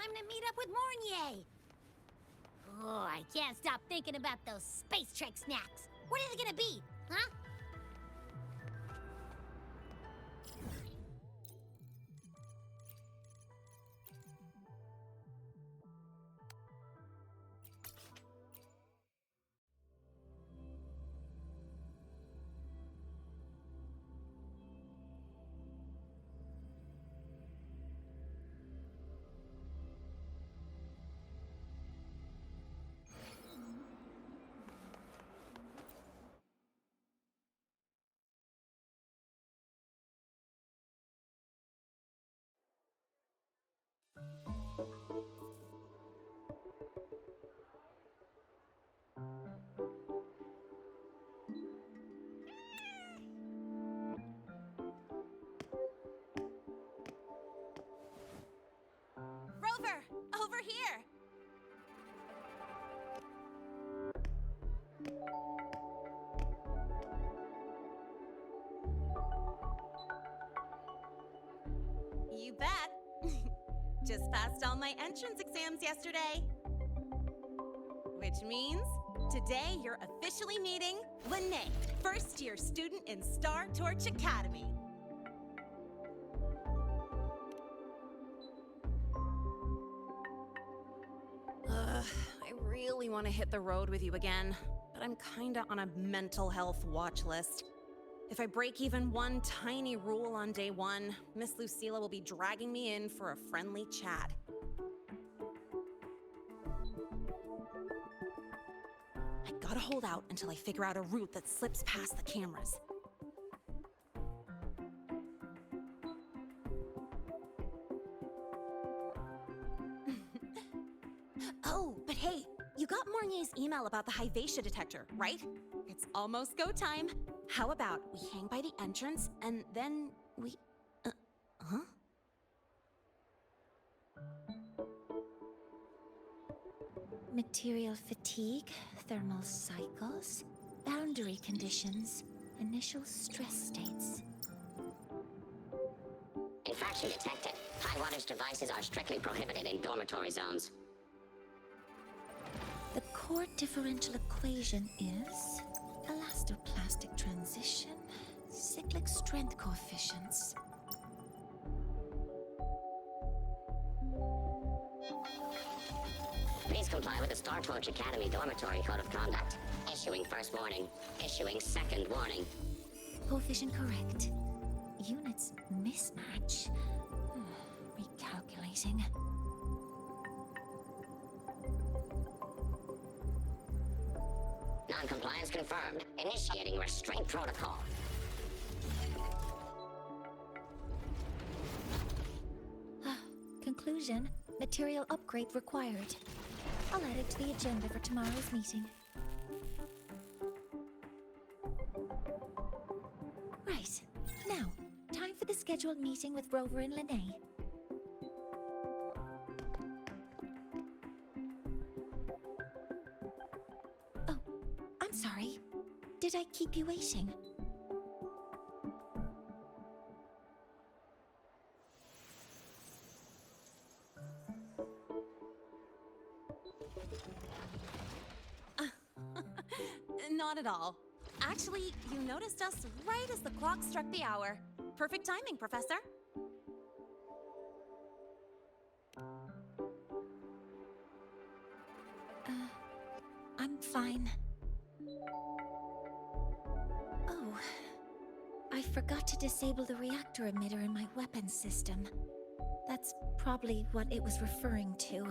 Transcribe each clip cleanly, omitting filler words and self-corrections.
time to meet up with Morneye. Oh, I can't stop thinking about those space trek snacks. What is it gonna be, huh? Rover, over here! You bet. Just passed all my entrance exams yesterday. Which means today you're officially meeting Lynae, first-year student in Star Torch Academy. I really want to hit the road with you again, but I'm kinda on a mental health watch list. If I break even one tiny rule on day one, Miss Lucilla will be dragging me in for a friendly chat. I gotta hold out until I figure out a route that slips past the cameras. Oh, but hey, you got Morneye's email about the Hyvatia Dectetor, right? It's almost go time. How about we hang by the entrance and then we... huh? Material fatigue, thermal cycles, boundary conditions, initial stress states. Infraction detected. High wattage devices are strictly prohibited in dormitory zones. The core differential equation is elastoplastic transition, cyclic strength coefficients. Please comply with the Star Torch Academy Dormitory Code of Conduct. Issuing first warning. Issuing second warning. Coefficient correct. Units mismatch. Recalculating. Non-compliance confirmed. Initiating restraint protocol. Conclusion, material upgrade required. I'll add it to the agenda for tomorrow's meeting. Right. Now, time for the scheduled meeting with Rover and Lynae. Oh, I'm sorry. Did I keep you waiting? Not at all. Actually, you noticed us right as the clock struck the hour. Perfect timing, Professor. I'm fine. Oh, I forgot to disable the reactor emitter in my weapons system. That's probably what it was referring to.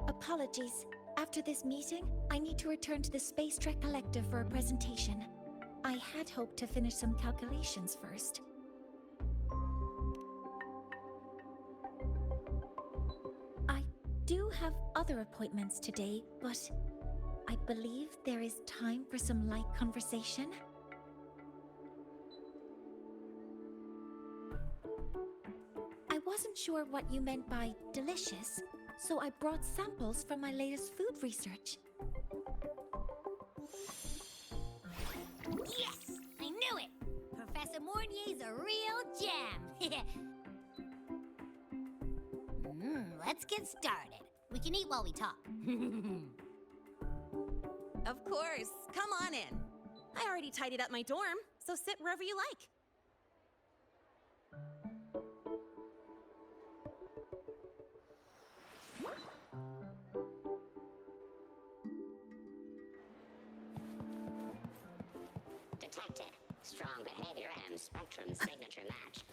Apologies. After this meeting, I need to return to the Space Trek Collective for a presentation. I had hoped to finish some calculations first. I do have other appointments today, but I believe there is time for some light conversation. I wasn't sure what you meant by delicious, so I brought samples from my latest food research. Yes! I knew it! Professor Morney's a real gem. Let's get started. We can eat while we talk. Of course. Come on in. I already tidied up my dorm, so sit wherever you like. Detected. Strong behavior and spectrum signature match.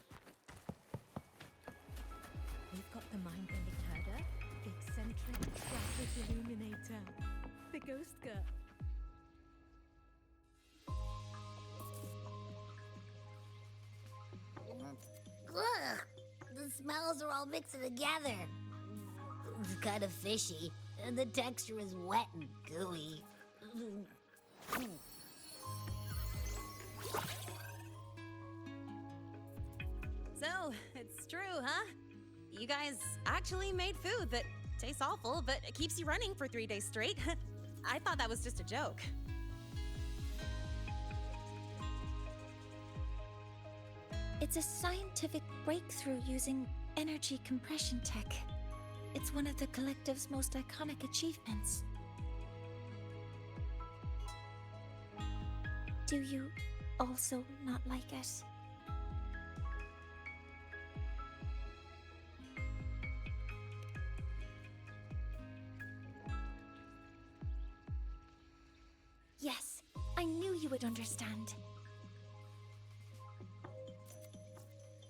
We've got the mind bending herder, the eccentric graphic illuminator, the ghost girl. Ugh, the smells are all mixing together. It's kind of fishy, and the texture is wet and gooey. So, it's true, huh? You guys actually made food that tastes awful, but it keeps you running for 3 days straight. I thought that was just a joke. It's a scientific breakthrough using energy compression tech. It's one of the collective's most iconic achievements. Do you also not like it? Yes, I knew you would understand.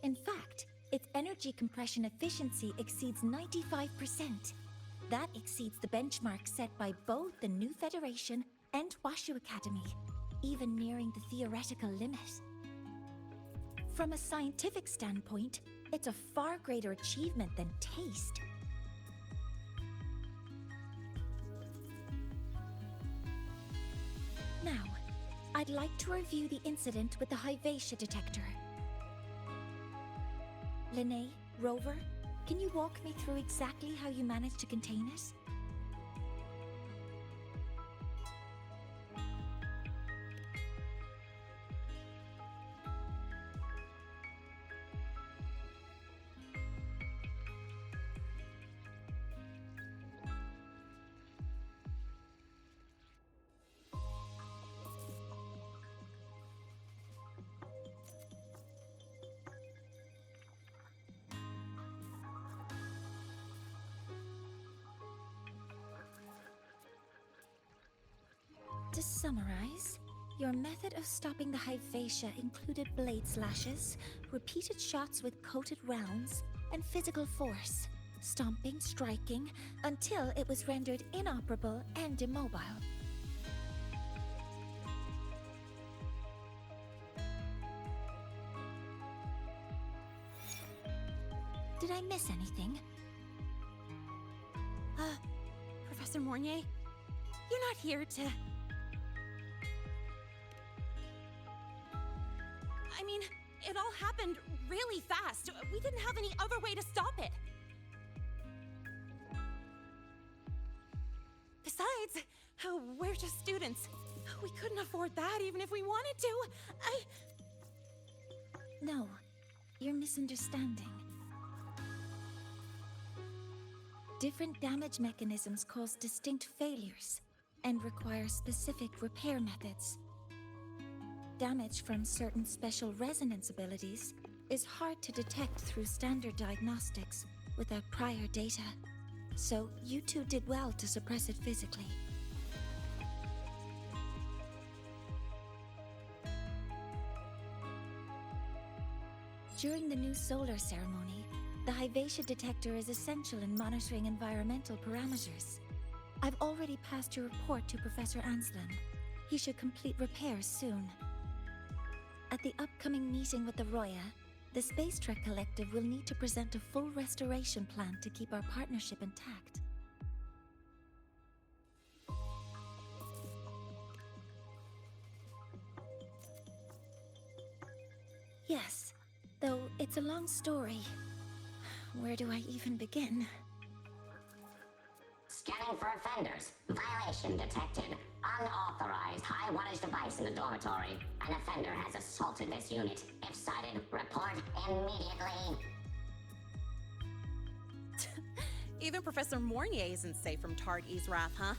In fact, its energy compression efficiency exceeds 95%. That exceeds the benchmark set by both the New Federation and Washu Academy, even nearing the theoretical limit. From a scientific standpoint, it's a far greater achievement than taste. Now, I'd like to review the incident with the Hyvatia Dectetor. Lynae, Rover, can you walk me through exactly how you managed to contain it? To summarize, your method of stopping the Hyvatia included blade slashes, repeated shots with coated rounds, and physical force, stomping, striking, until it was rendered inoperable and immobile. Did I miss anything? Professor Morneye, you're not here to... I mean, it all happened really fast. We didn't have any other way to stop it. Besides, we're just students. We couldn't afford that even if we wanted to. No, you're misunderstanding. Different damage mechanisms cause distinct failures and require specific repair methods. Damage from certain special resonance abilities is hard to detect through standard diagnostics without prior data, so you two did well to suppress it physically. During the new solar ceremony, the Hyvatia Dectetor is essential in monitoring environmental parameters. I've already passed your report to Professor Anslem. He should complete repairs soon. At the upcoming meeting with the Roya, the Space Trek Collective will need to present a full restoration plan to keep our partnership intact. Yes, though it's a long story. Where do I even begin? Scanning for offenders. Violation detected. Unauthorized high wattage device in the dormitory. An offender has assaulted this unit. If sighted, report immediately. Even Professor Morneye isn't safe from Targ-E's wrath, huh?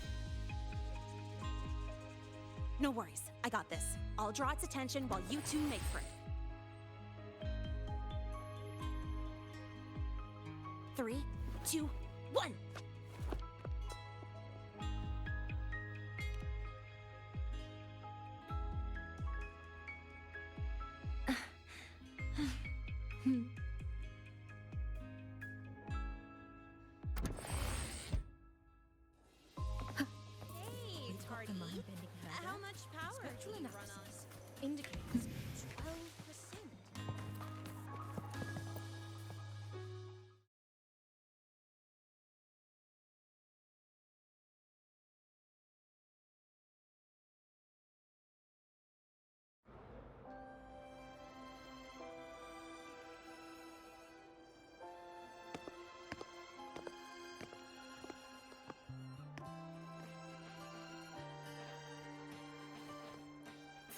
No worries, I got this. I'll draw its attention while you two make for it. 3, 2, 1! Hey, Tardy. How much power do you run on? Indicates 12%.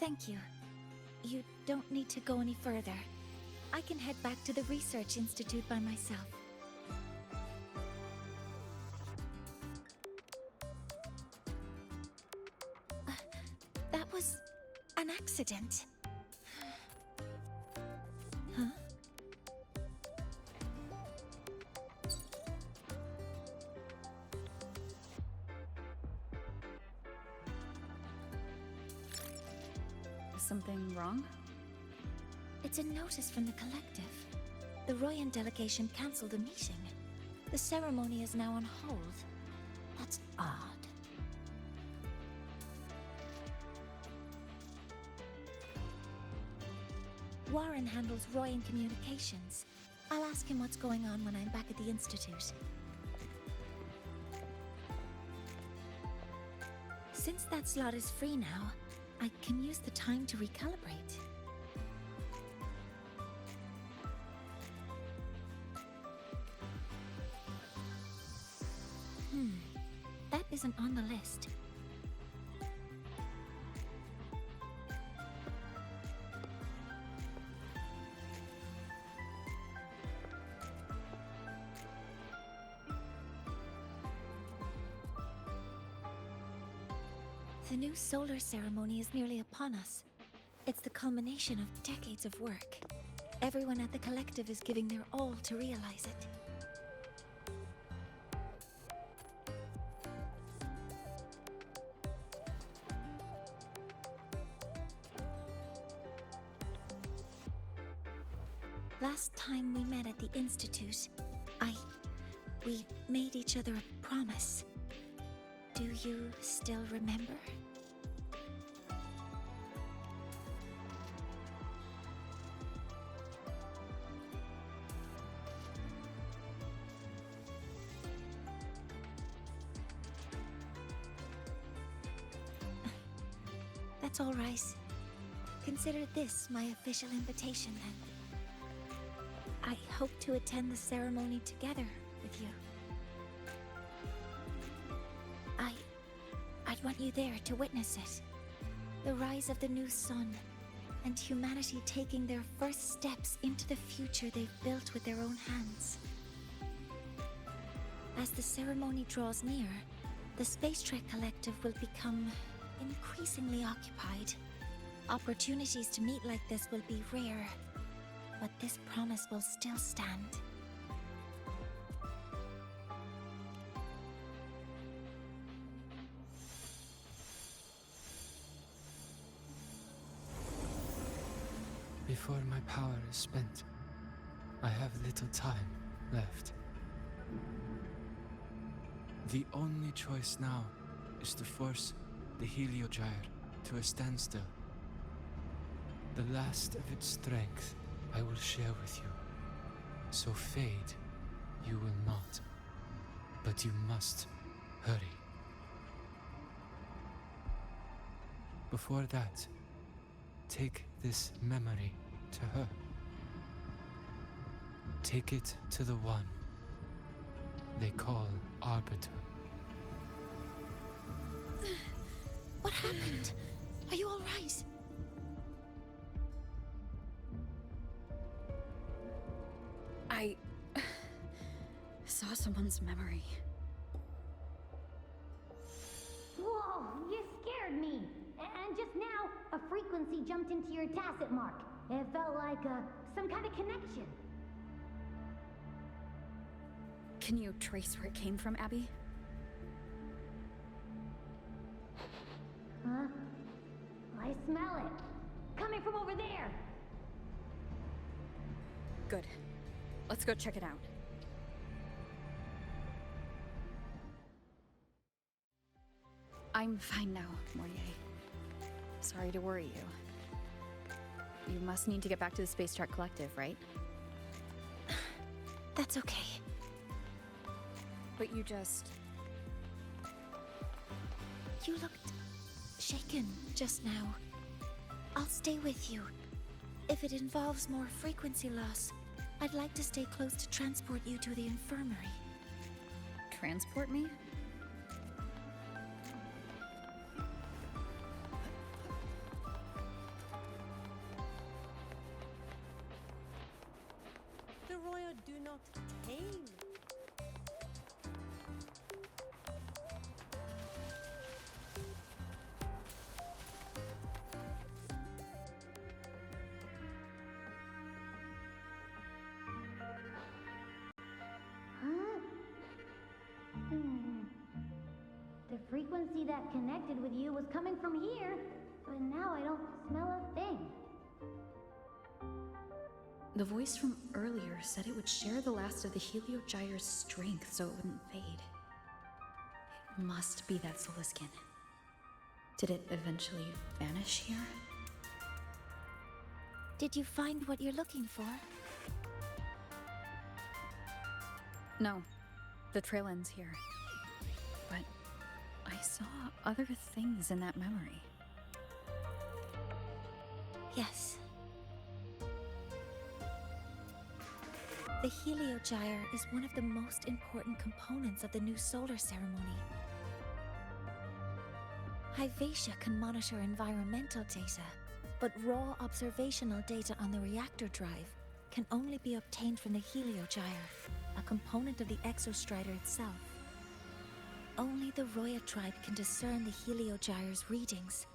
Thank you. You don't need to go any further. I can head back to the Research Institute by myself. That was an accident. Huh? Something wrong? It's a notice from the collective. The Royan delegation cancelled a meeting. The ceremony is now on hold. That's odd. Warren handles Royan communications. I'll ask him what's going on when I'm back at the Institute. Since that slot is free now, I can use the time to recalibrate. That isn't on the list. The new solar ceremony is nearly upon us. It's the culmination of decades of work. Everyone at the collective is giving their all to realize it. Last time we met at the Institute, we made each other a promise. Do you still remember? That's all right. Consider this my official invitation then. I hope to attend the ceremony together with you. I'd want you there to witness it. The rise of the new sun, and humanity taking their first steps into the future they've built with their own hands. As the ceremony draws near, the Space Trek Collective will become increasingly occupied. Opportunities to meet like this will be rare, but this promise will still stand. Before my power is spent, I have little time left. The only choice now is to force the Heliogyre to a standstill. The last of its strength I will share with you. So fade you will not. But you must hurry. Before that, take this memory to her. Take it to the one they call Arbiter. happened? Are you all right? I saw someone's memory. Whoa, you scared me. And just now, a frequency jumped into your tacit mark. It felt like some kind of connection. Can you trace where it came from, Abby? Huh? I smell it. Coming from over there. Good. Let's go check it out. I'm fine now, Morneye. Sorry to worry you. You must need to get back to the Space Trek Collective, right? That's okay. But you just... You looked shaken just now. I'll stay with you. If it involves more frequency loss, I'd like to stay close to transport you to the infirmary. transport me? The Roya do not tame. Huh? The frequency that connected with you was coming from here, but now I don't smell a thing. The voice from earlier said it would share the last of the Heliogyre's strength so it wouldn't fade. It must be that solar skin. Did it eventually vanish here? Did you find what you're looking for? No, the trail ends here. But I saw other things in that memory. Yes. The Heliogyre is one of the most important components of the new solar ceremony. Hyvatia can monitor environmental data, but raw observational data on the reactor drive can only be obtained from the Heliogyre, a component of the exostrider itself. Only the Roya tribe can discern the Heliogyre's readings.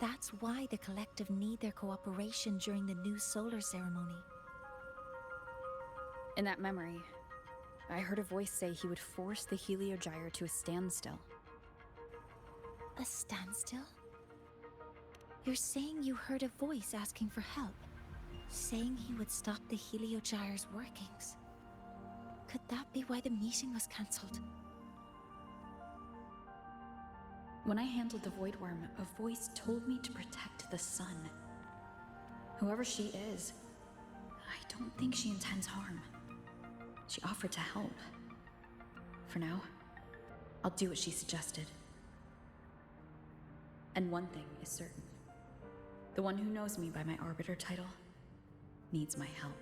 That's why the collective need their cooperation during the new solar ceremony. In that memory, I heard a voice say he would force the Heliogyre to a standstill. A standstill? You're saying you heard a voice asking for help, saying he would stop the Heliogyre's workings. Could that be why the meeting was cancelled? When I handled the Voidworm, a voice told me to protect the sun. Whoever she is, I don't think she intends harm. She offered to help. For now, I'll do what she suggested. And one thing is certain. The one who knows me by my Arbiter title needs my help.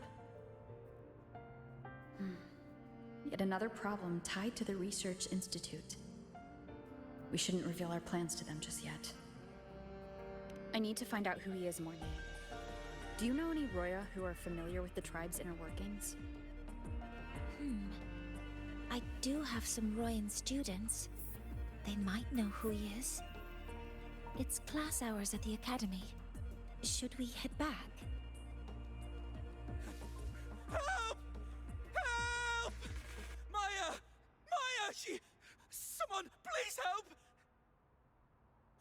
Yet another problem tied to the Research Institute. We shouldn't reveal our plans to them just yet. I need to find out who he is, Morneye. Do you know any Roya who are familiar with the tribe's inner workings? I do have some Royan students. They might know who he is. It's class hours at the academy. Should we head back? Help! Help! Maya! Maya! Someone, please help!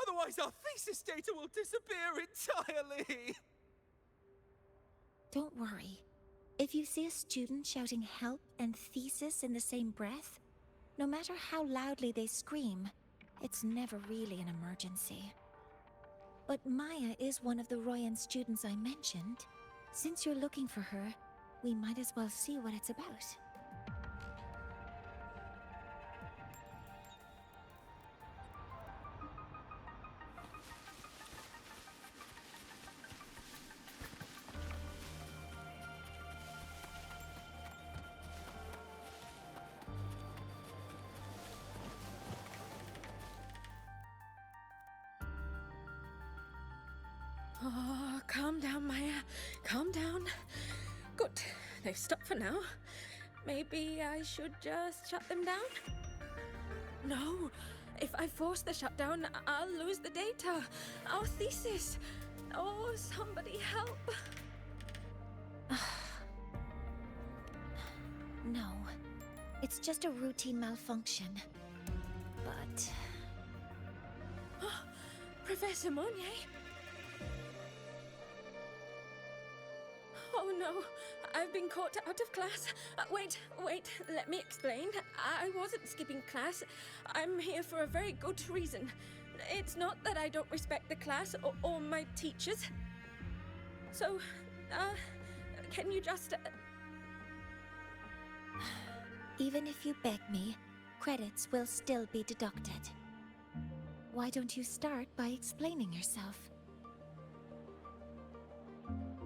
Otherwise our thesis data will disappear entirely! Don't worry. If you see a student shouting help and thesis in the same breath, no matter how loudly they scream, it's never really an emergency. But Maya is one of the Royan students I mentioned. Since you're looking for her, we might as well see what it's about. Oh, calm down, Maya. Calm down. Good. They've stopped for now. Maybe I should just shut them down? No. If I force the shutdown, I'll lose the data. Our thesis. Oh, somebody help. No. It's just a routine malfunction. But... Professor Morneye? Oh no, I've been caught out of class. Wait, let me explain. I wasn't skipping class. I'm here for a very good reason. It's not that I don't respect the class or my teachers. So, can you just... Even if you beg me, credits will still be deducted. Why don't you start by explaining yourself?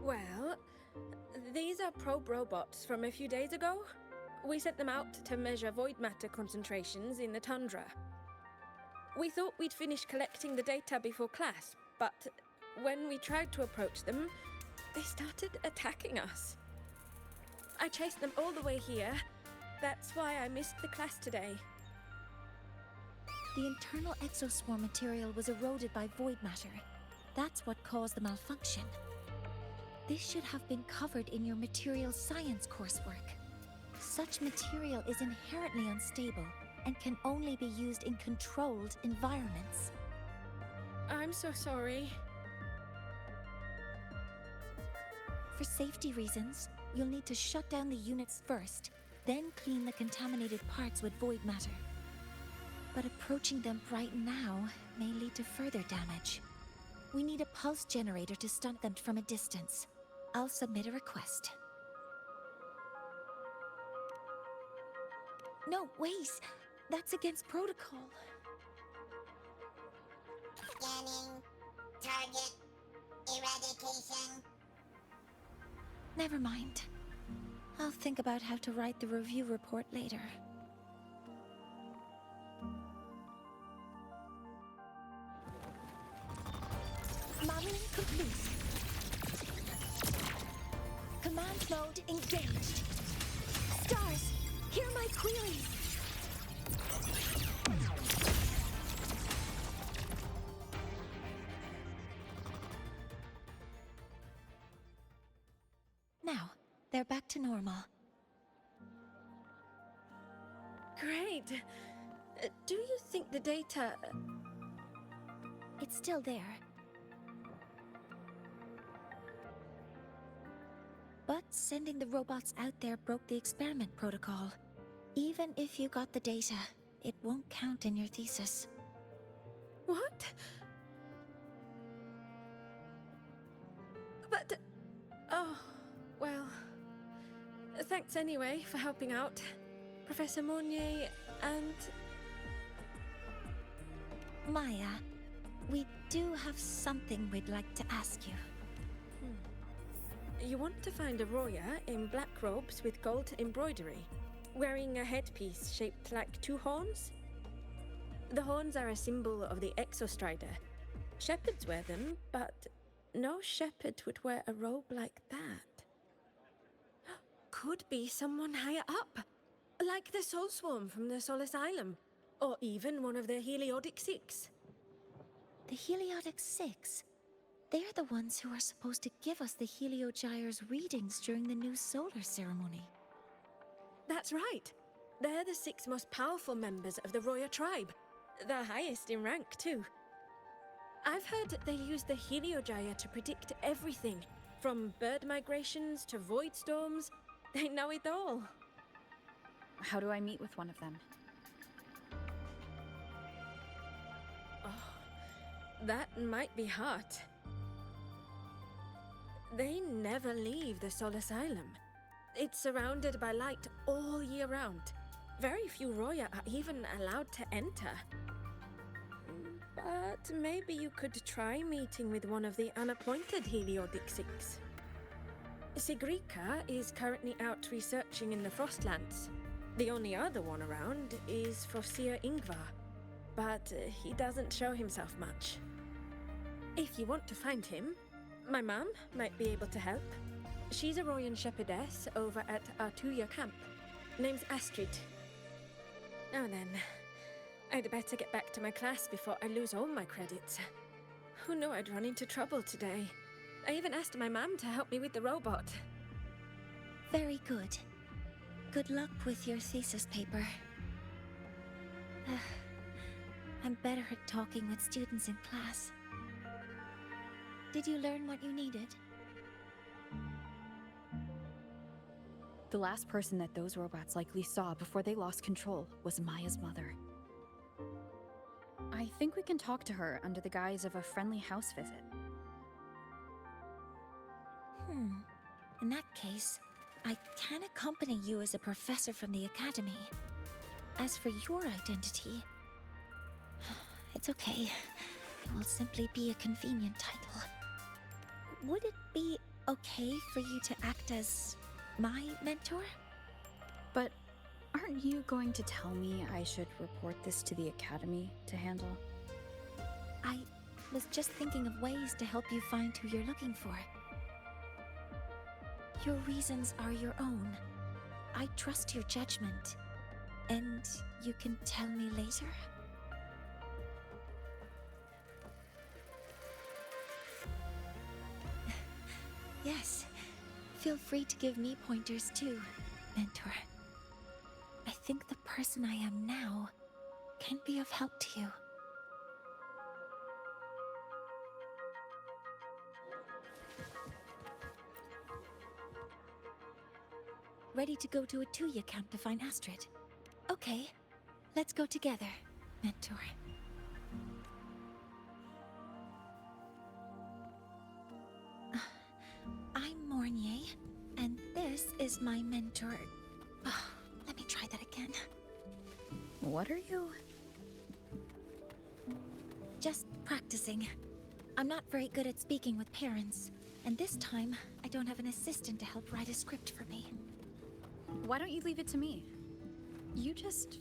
Well, these are probe robots from a few days ago. We sent them out to measure void matter concentrations in the tundra. We thought we'd finish collecting the data before class, but when we tried to approach them, they started attacking us. I chased them all the way here. That's why I missed the class today. The internal exoswarm material was eroded by void matter. That's what caused the malfunction. This should have been covered in your material science coursework. Such material is inherently unstable and can only be used in controlled environments. I'm so sorry. For safety reasons, you'll need to shut down the units first, then clean the contaminated parts with void matter. But approaching them right now may lead to further damage. We need a pulse generator to stun them from a distance. I'll submit a request. No, wait! That's against protocol. Scanning. Target. Eradication. Never mind. I'll think about how to write the review report later. Modeling complete. Command mode engaged. Stars, hear my queries. Now, they're back to normal. Great. Do you think the data... It's still there. But sending the robots out there broke the experiment protocol. Even if you got the data, it won't count in your thesis. What? But... Oh, well... Thanks anyway for helping out, Professor Morneye and... Maya, we do have something we'd like to ask you. You want to find a Roya in black robes with gold embroidery, wearing a headpiece shaped like two horns? The horns are a symbol of the Exostrider. Shepherds wear them, but no shepherd would wear a robe like that. Could be someone higher up, like the Soul Swarm from the Sol Asylum, or even one of the Heliodic Six. The Heliodic Six? They're the ones who are supposed to give us the Heliogyre's readings during the new solar ceremony. That's right. They're the 6 most powerful members of the Roya tribe. The highest in rank, too. I've heard they use the Heliogyre to predict everything, from bird migrations to void storms. They know it all. How do I meet with one of them? Oh, that might be hard. They never leave the Sol Asylum. It's surrounded by light all year round. Very few Roya are even allowed to enter. But maybe you could try meeting with one of the unappointed Heliodic Six. Sigrika is currently out researching in the Frostlands. The only other one around is Fossier Ingvar, but he doesn't show himself much. If you want to find him, My mum might be able to help. She's a Royan shepherdess over at Artuya camp. Name's Astrid. Now then, I'd better get back to my class before I lose all my credits. Who knew I'd run into trouble today? I even asked my mum to help me with the robot. Very good. Good luck with your thesis paper. I'm better at talking with students in class. Did you learn what you needed? The last person that those robots likely saw before they lost control was Maya's mother. I think we can talk to her under the guise of a friendly house visit. In that case, I can accompany you as a professor from the academy. As for your identity, it's okay. It will simply be a convenient title. Would it be okay for you to act as my mentor? But aren't you going to tell me I should report this to the academy to handle? I was just thinking of ways to help you find who you're looking for. Your reasons are your own. I trust your judgment. And you can tell me later? Yes. Feel free to give me pointers too, mentor. I think the person I am now can be of help to you. Ready to go to a Tuya camp to find Astrid? Okay, let's go together, mentor. I'm Morneye, and this is my mentor. Oh, let me try that again. What are you? Just practicing. I'm not very good at speaking with parents, and this time I don't have an assistant to help write a script for me. Why don't you leave it to me? You just...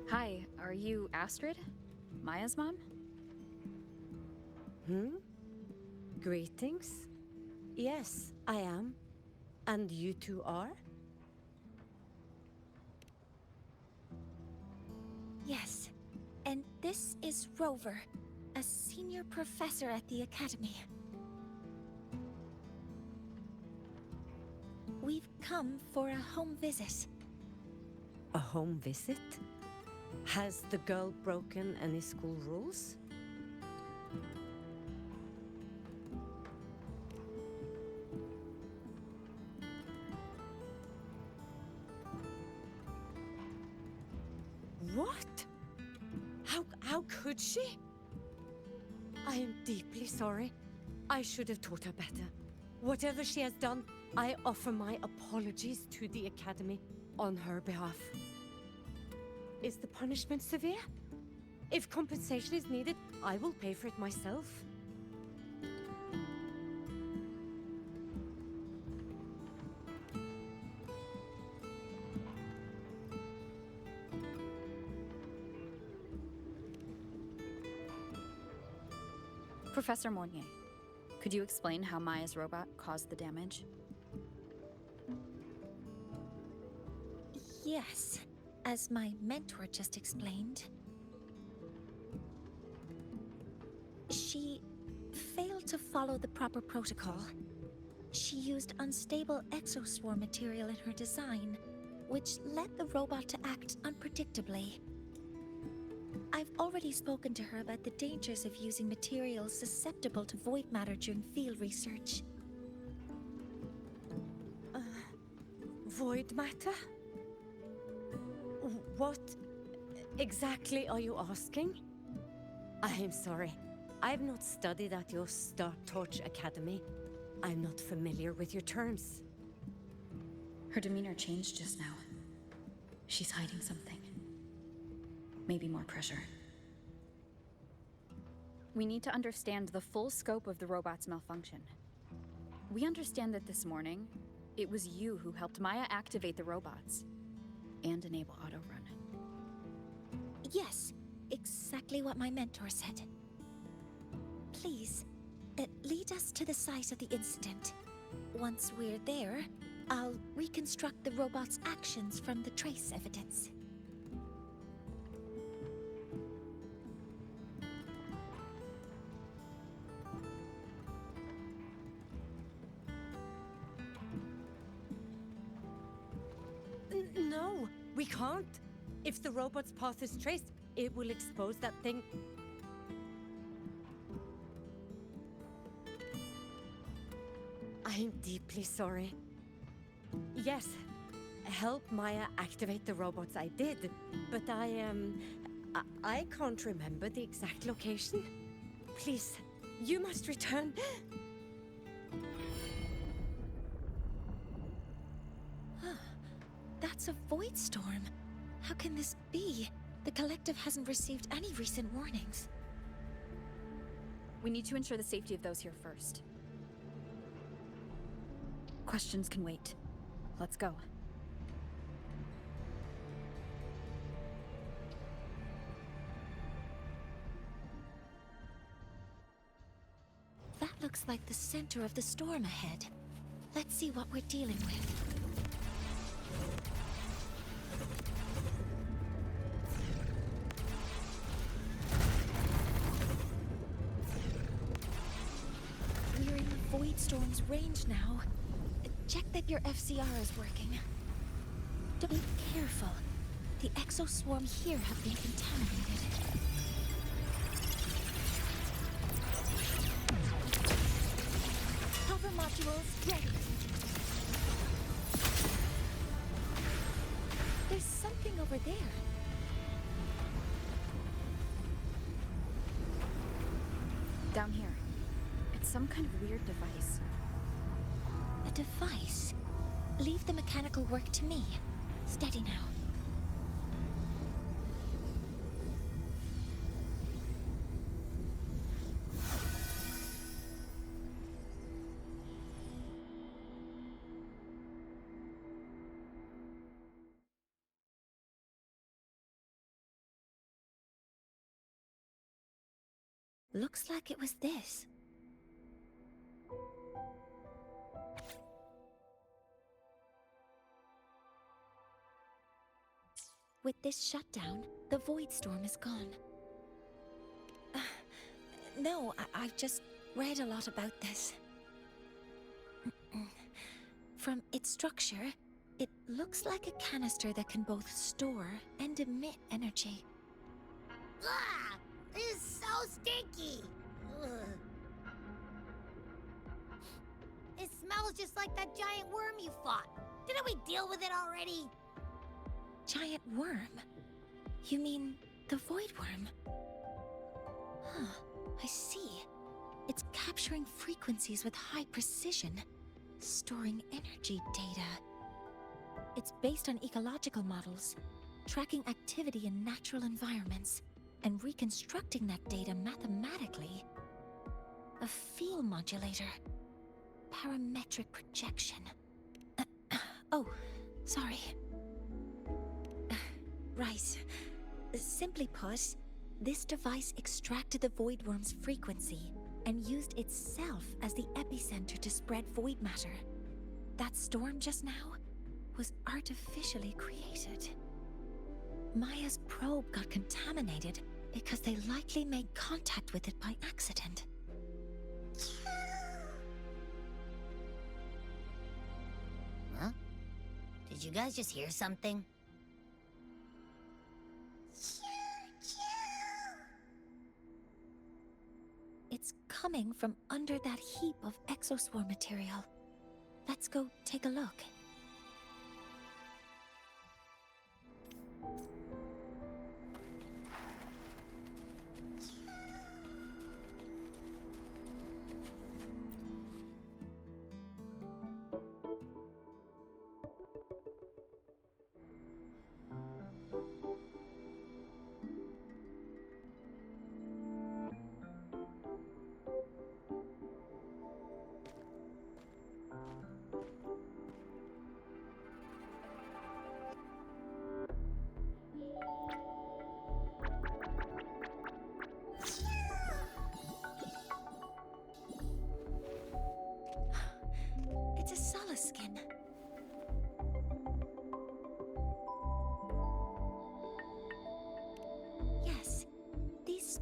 Hi, are you Astrid? Maya's mom? Greetings. Yes, I am. And you two are? Yes, and this is Rover, a senior professor at the academy. We've come for a home visit. A home visit? Has the girl broken any school rules? What? How could she? I am deeply sorry. I should have taught her better. Whatever she has done, I offer my apologies to the Academy on her behalf. Is the punishment severe? If compensation is needed, I will pay for it myself. Professor Morneye, could you explain how Maya's robot caused the damage? Yes, as my mentor just explained. She failed to follow the proper protocol. She used unstable exoswarm material in her design, which led the robot to act unpredictably. I've already spoken to her about the dangers of using materials susceptible to void matter during field research. Void matter? What exactly are you asking? I am sorry. I've not studied at your Star Torch Academy. I'm not familiar with your terms. Her demeanor changed just now. She's hiding something. Maybe more pressure. We need to understand the full scope of the robot's malfunction. We understand that this morning, it was you who helped Maya activate the robots and enable auto-run. Yes, exactly what my mentor said. Please, lead us to the site of the incident. Once we're there, I'll reconstruct the robot's actions from the trace evidence. No, we can't. If the robot's path is traced, it will expose that thing. I'm deeply sorry. Yes, help Maya activate the robots I did, but I can't remember the exact location. Please, you must return. That's a void storm. How can this be? The collective hasn't received any recent warnings. We need to ensure the safety of those here first. Questions can wait. Let's go. That looks like the center of the storm ahead. Let's see what we're dealing with. We're in the Void Storm's range now. Check that your FCR is working. Be careful. The exoswarm here have been contaminated. Cover modules ready. There's something over there. Down here. It's some kind of weird device. A device? Leave the mechanical work to me. Steady now. Looks like it was this. With this shutdown, the Void Storm is gone. No, I've just read a lot about this. From its structure, it looks like a canister that can both store and emit energy. Ah! This is so stinky! Ugh. It smells just like that giant worm you fought. Didn't we deal with it already? Giant worm? You mean the Voidworm? Huh, I see. It's capturing frequencies with high precision, storing energy data. It's based on ecological models, tracking activity in natural environments, and reconstructing that data mathematically. A field modulator. Parametric projection. Oh, sorry. Right. Simply put, this device extracted the Voidworm's frequency and used itself as the epicenter to spread void matter. That storm just now was artificially created. Maya's probe got contaminated because they likely made contact with it by accident. Huh? Did you guys just hear something? It's coming from under that heap of exoswarm material. Let's go take a look.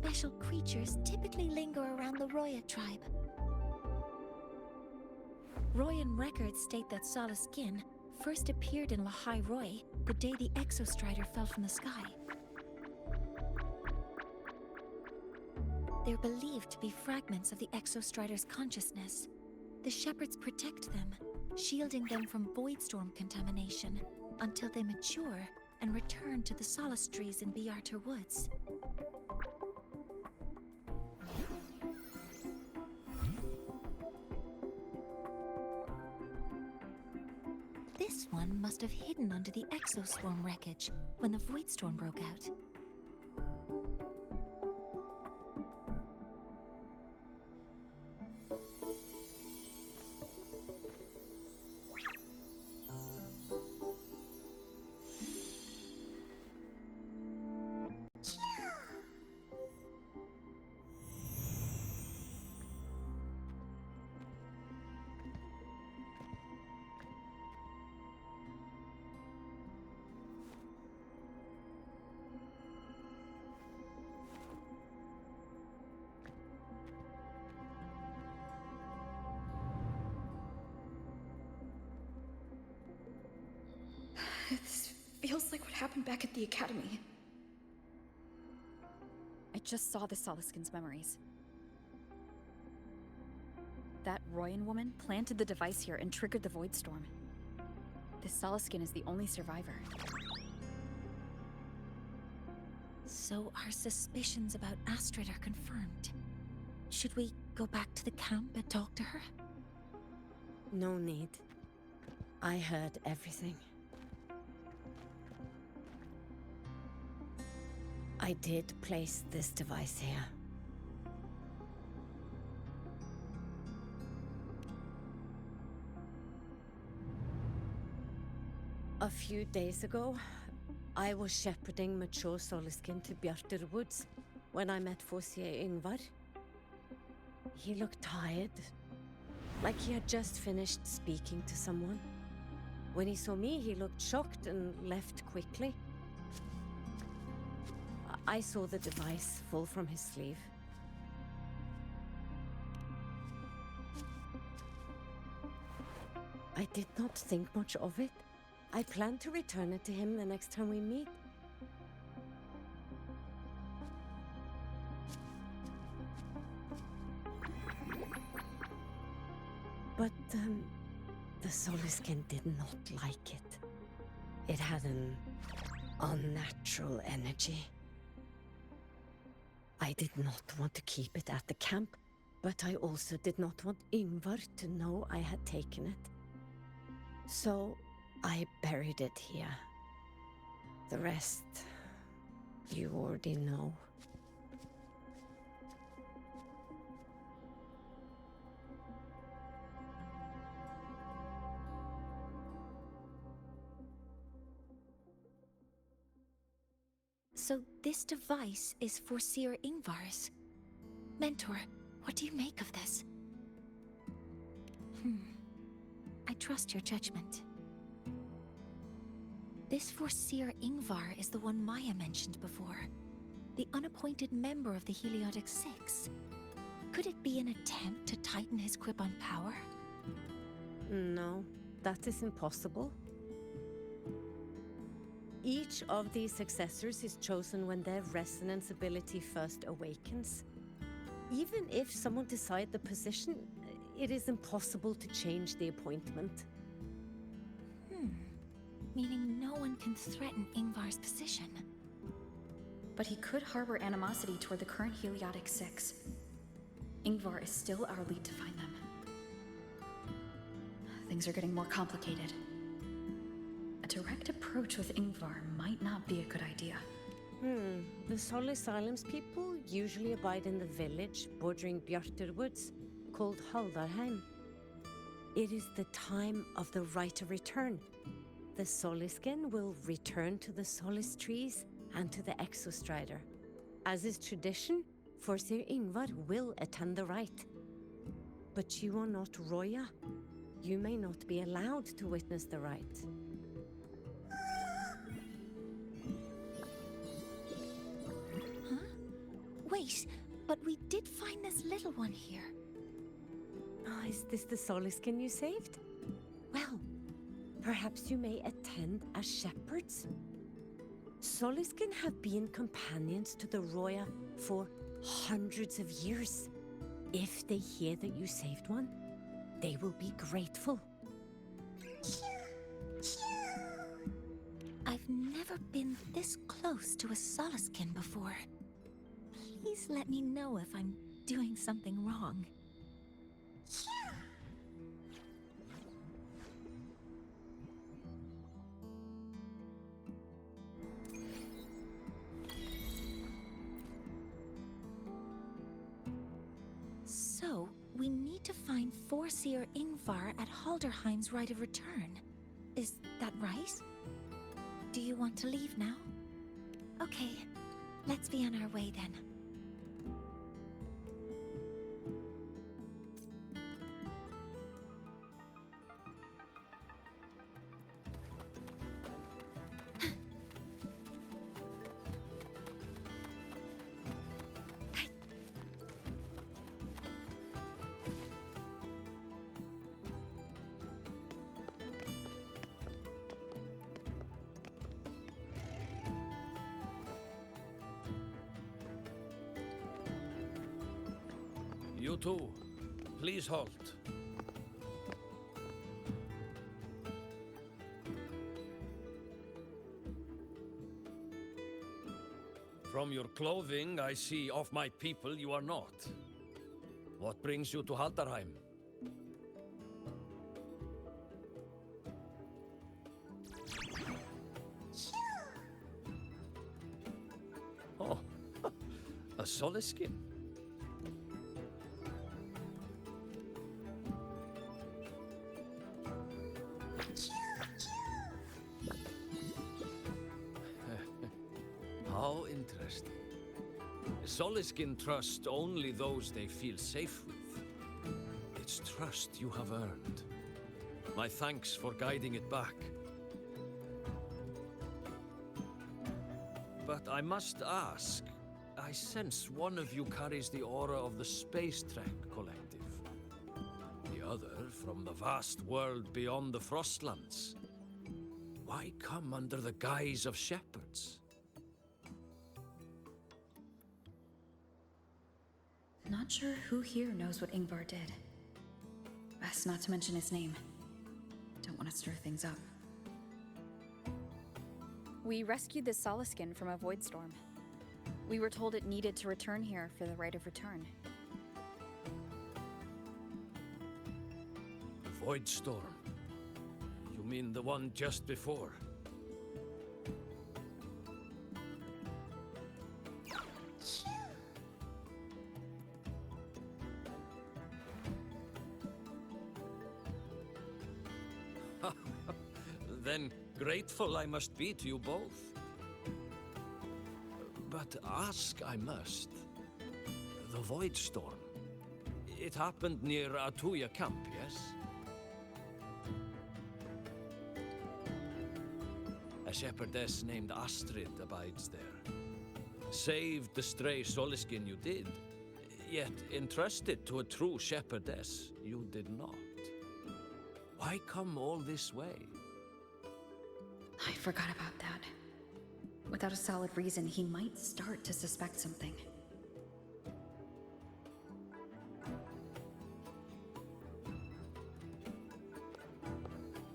special creatures typically linger around the Roya tribe. Royan records state that Solace Skin first appeared in Lahai-Roi the day the Exostrider fell from the sky. They're believed to be fragments of the Exostrider's consciousness. The shepherds protect them, shielding them from Voidstorm contamination until they mature and return to the Solace trees in Biarter Woods. This one must have hidden under the Exoswarm wreckage when the Voidstorm broke out. This feels like what happened back at the academy. I just saw the Soloskin's memories. That Royan woman planted the device here and triggered the Voidstorm. This Soloskin is the only survivor. So our suspicions about Astrid are confirmed. Should we go back to the camp and talk to her? No need. I heard everything. I did place this device here. A few days ago, I was shepherding mature Soloskin to Biarter Woods when I met Forcier Ingvar. He looked tired, like he had just finished speaking to someone. When he saw me, he looked shocked and left quickly. I saw the device fall from his sleeve. I did not think much of it. I plan to return it to him the next time we meet. But, the Soloskin did not like it. It had an unnatural energy. I did not want to keep it at the camp, but I also did not want Ingvar to know I had taken it. So I buried it here. The rest, you already know. So this device is Forcier Ingvar's. Mentor, what do you make of this? I trust your judgment. This Forcier Ingvar is the one Maya mentioned before. The unappointed member of the Heliotic Six. Could it be an attempt to tighten his grip on power? No, that is impossible. Each of these successors is chosen when their resonance ability first awakens. Even if someone decides the position, it is impossible to change the appointment. Meaning no one can threaten Ingvar's position. But he could harbor animosity toward the current Heliotic Six. Ingvar is still our lead to find them. Things are getting more complicated. A direct approach with Ingvar might not be a good idea. The Solis Islands people usually abide in the village bordering Biarter Woods, called Haldarheim. It is the time of the right of return. The Soliskin will return to the Solis trees and to the Exostrider. As is tradition, Forcier Ingvar will attend the rite. But you are not Roya. You may not be allowed to witness the rite. right, but we did find this little one here. Ah, is this the Soliskin you saved? Well, perhaps you may attend as shepherds? Soliskin have been companions to the Roya for hundreds of years. If they hear that you saved one, they will be grateful. I've never been this close to a Soliskin before. Please let me know if I'm doing something wrong. So, we need to find Forseer Ingvar at Halderheim's right of return. Is that right? Do you want to leave now? Okay, let's be on our way then. You too. Please halt. From your clothing, I see of my people you are not. What brings you to Haldarheim? Oh, a Soliskin. How interesting. Soliskin trust only those they feel safe with. It's trust you have earned. My thanks for guiding it back. But I must ask, I sense one of you carries the aura of the Space Trek Collective. The other from the vast world beyond the Frostlands. Why come under the guise of shepherds? Not sure who here knows what Ingvar did. Best not to mention his name. Don't want to stir things up. We rescued the Soliskin from a voidstorm. We were told it needed to return here for the right of return. Voidstorm? You mean the one just before? Then grateful I must be to you both. But ask I must. The Voidstorm. It happened near Atuya camp, yes? A shepherdess named Astrid abides there. Saved the stray Soliskin you did, yet entrusted to a true shepherdess you did not. Why come all this way? I forgot about that. Without a solid reason, he might start to suspect something.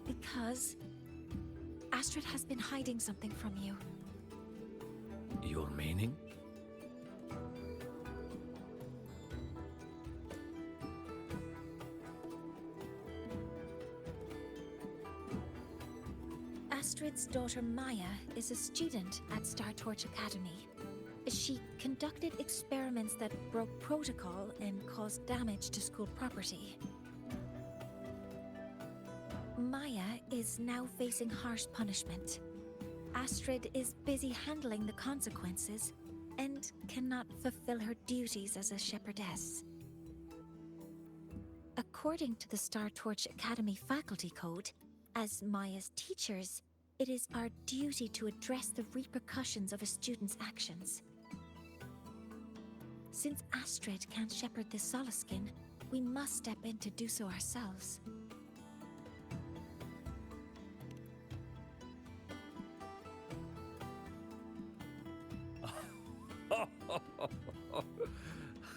Because Astrid has been hiding something from you. Your meaning? Astrid's daughter Maya is a student at Star Torch Academy. She conducted experiments that broke protocol and caused damage to school property. Maya is now facing harsh punishment. Astrid is busy handling the consequences and cannot fulfill her duties as a shepherdess. According to the Star Torch Academy faculty code, as Maya's teachers, it is our duty to address the repercussions of a student's actions. Since Astrid can't shepherd the Soliskin, we must step in to do so ourselves.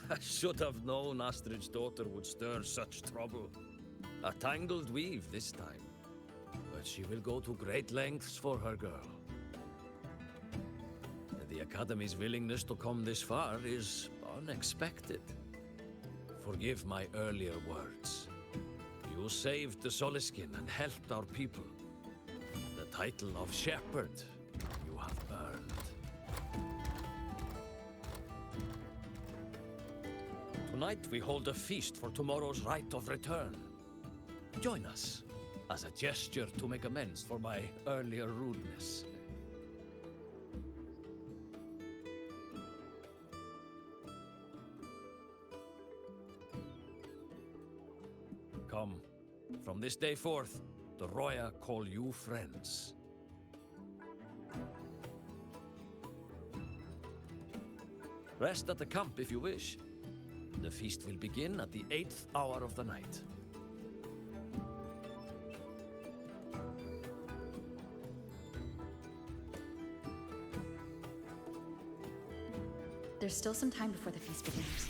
I should have known Astrid's daughter would stir such trouble. A tangled weave this time. But she will go to great lengths for her girl. The Academy's willingness to come this far is unexpected. Forgive my earlier words. You saved the Soliskin and helped our people. The title of Shepherd you have earned. Tonight we hold a feast for tomorrow's rite of return. Join us, as a gesture to make amends for my earlier rudeness. Come, from this day forth, the Roya call you friends. Rest at the camp if you wish. The feast will begin at the 8th hour of the night. There's still some time before the feast begins.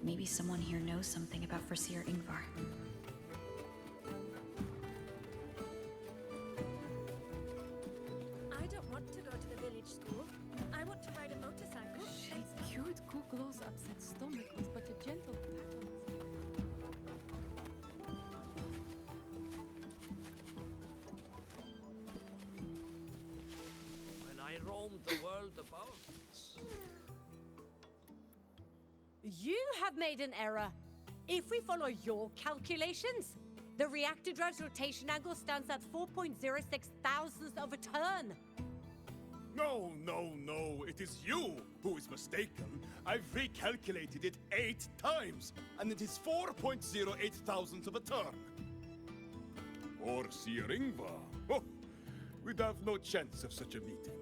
Maybe someone here knows something about Foreseer Ingvar. I don't want to go to the village school. I want to ride a motorcycle. She's cured Kuklo's upset stomach with but a gentle pat on its head. When I roamed the world about... You have made an error. If we follow your calculations, the reactor drive's rotation angle stands at 4.06 thousandths of a turn. No, no, no. It is you who is mistaken. I've recalculated it 8 times, and it is 4.08 thousandths of a turn. Or Sir Ingvar. Oh, we'd have no chance of such a meeting.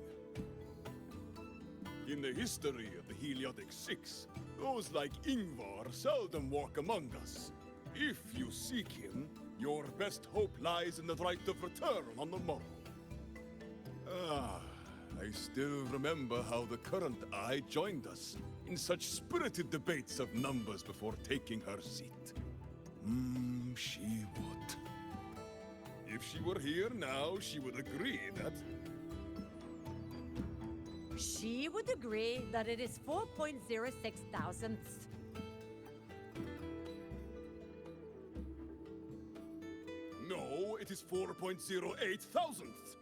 In the history of the Heliotic Six, those like Ingvar seldom walk among us. If you seek him, your best hope lies in the right of return on the morrow. Ah, I still remember how the current eye joined us in such spirited debates of numbers before taking her seat. She would. If she were here now, she would agree that... She would agree that it is 4.06 thousandths. No, it is 4.08 thousandths.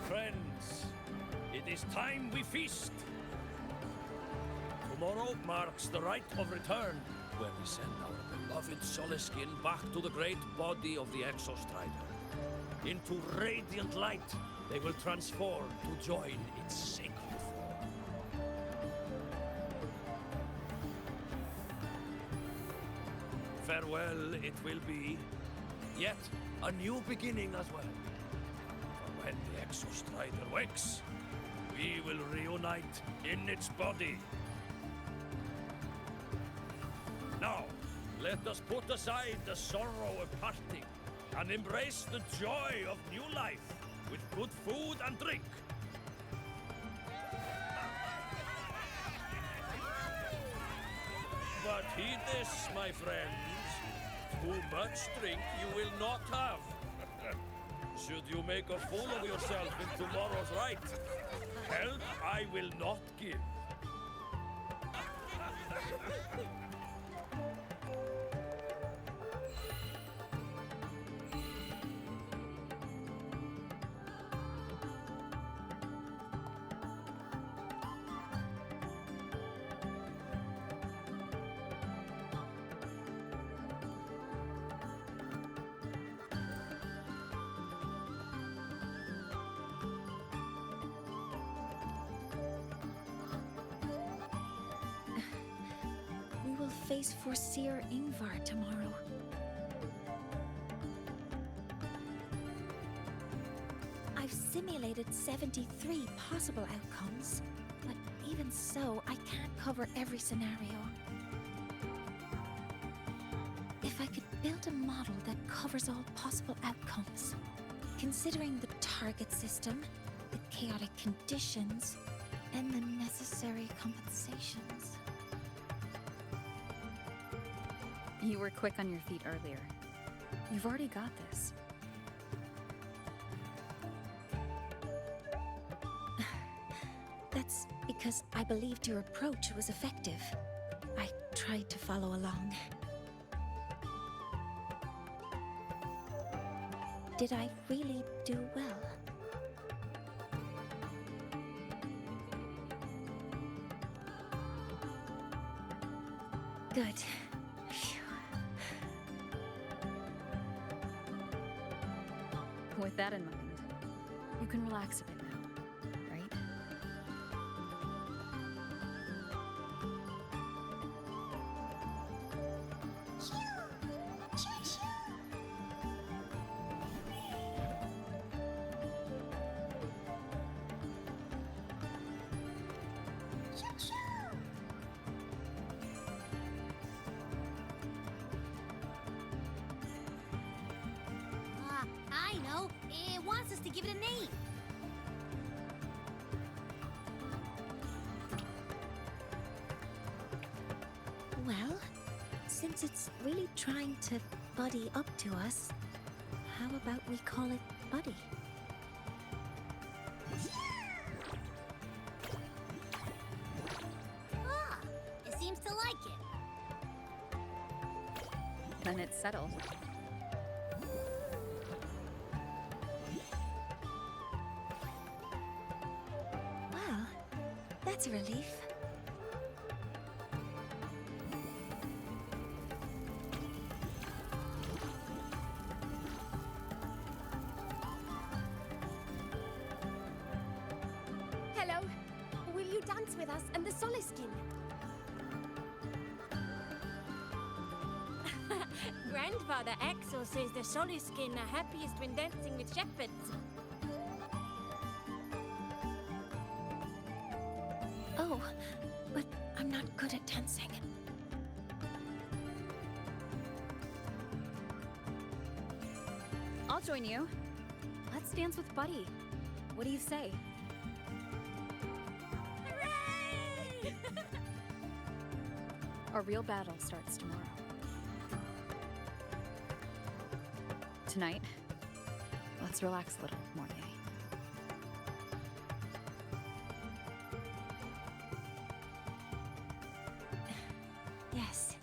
Friends, it is time we feast. Tomorrow marks the rite of return, where we send our beloved Soliskin back to the great body of the Exostrider. Into radiant light, they will transform to join its sacred form. Farewell it will be, yet a new beginning as well. For when the Exostrider wakes, we will reunite in its body. Now, let us put aside the sorrow of parting and embrace the joy of new life with good food and drink. But heed this, my friends. Too much drink you will not have. Should you make a fool of yourself in tomorrow's rite, help I will not give. We will face Forseer Ingvar tomorrow. I've simulated 73 possible outcomes, but even so, I can't cover every scenario. If I could build a model that covers all possible outcomes, considering the target system, the chaotic conditions, and the necessary compensations. You were quick on your feet earlier. You've already got this. That's because I believed your approach was effective. I tried to follow along. Did I really do well? Good. Phew. With that in mind, you can relax a bit now, right? I know. It wants us to give it a name. Well, since it's really trying to buddy up to us, how about we call it Buddy? Ah, it seems to like it. Then it's settled. Well, that's a relief. Hello. Will you dance with us and the Soliskin? Grandfather Axel says the Soliskin are happiest when dancing with shepherds. Oh, but I'm not good at dancing. I'll join you. Let's dance with Buddy. What do you say? Hooray! Our real battle starts tomorrow. Tonight, let's relax a little, Morneye. Yes,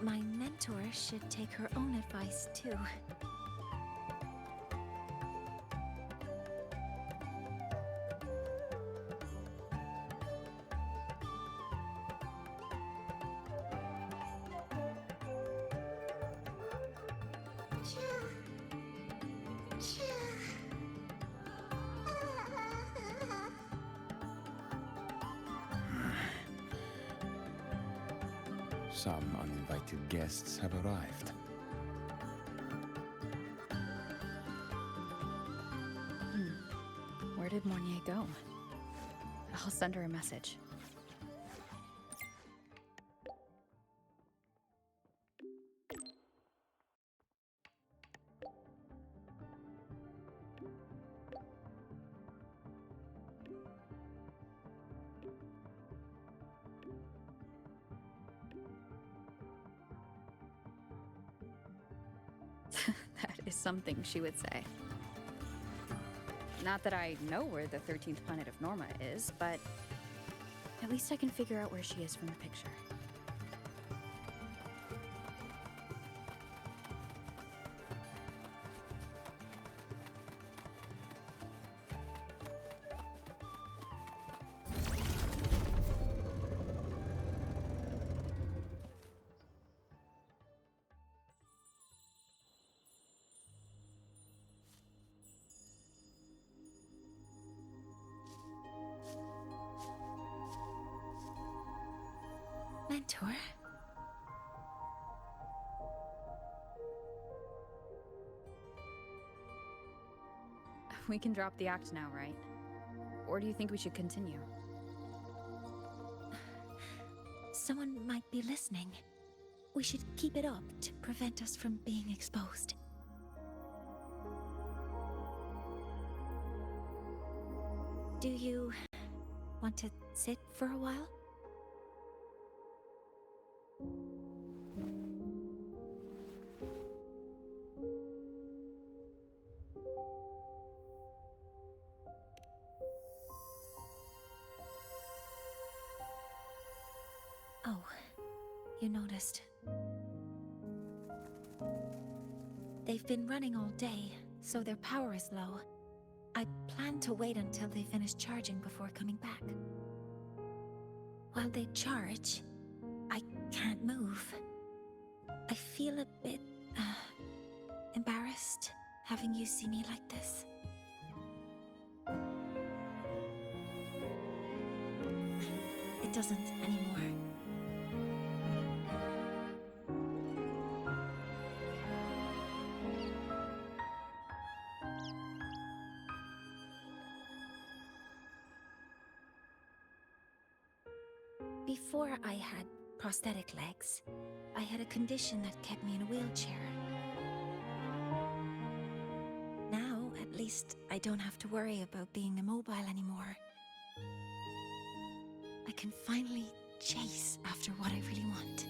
my mentor should take her own advice too. Some uninvited guests have arrived. Where did Morneye go? I'll send her a message. That is something she would say. Not that I know where the 13th planet of Norma is, but at least I can figure out where she is from the picture. Mentor? We can drop the act now, right? Or do you think we should continue? Someone might be listening. We should keep it up to prevent us from being exposed. Do you want to sit for a while? Oh, you noticed. They've been running all day, so their power is low. I plan to wait until they finish charging before coming back. While they charge, I can't move. I feel a bit, embarrassed having you see me like this. It doesn't anymore. Before I had prosthetic legs, I had a condition that kept me in a wheelchair. Now, at least, I don't have to worry about being immobile anymore. I can finally chase after what I really want.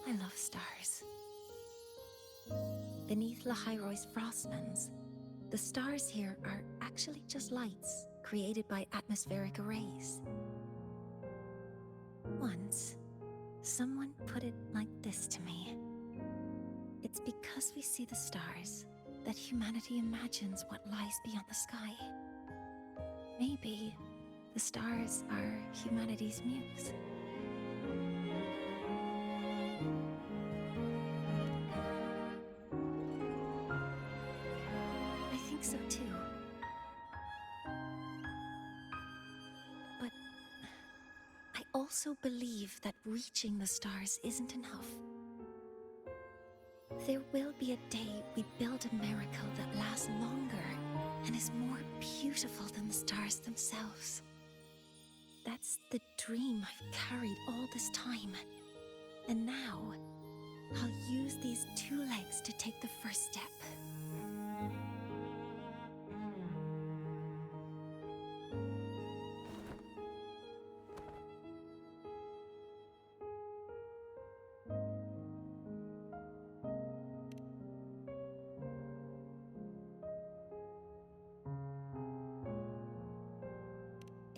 I love stars. Beneath Lahai-Roi's frostlands, the stars here are actually just lights created by atmospheric arrays. Once, someone put it like this to me. It's because we see the stars that humanity imagines what lies beyond the sky. Maybe the stars are humanity's muse. I think so too. But I also believe that reaching the stars isn't enough. There will be a day we build a miracle that lasts longer and is more beautiful than the stars themselves. That's the dream I've carried all this time. And now, I'll use these 2 legs to take the first step.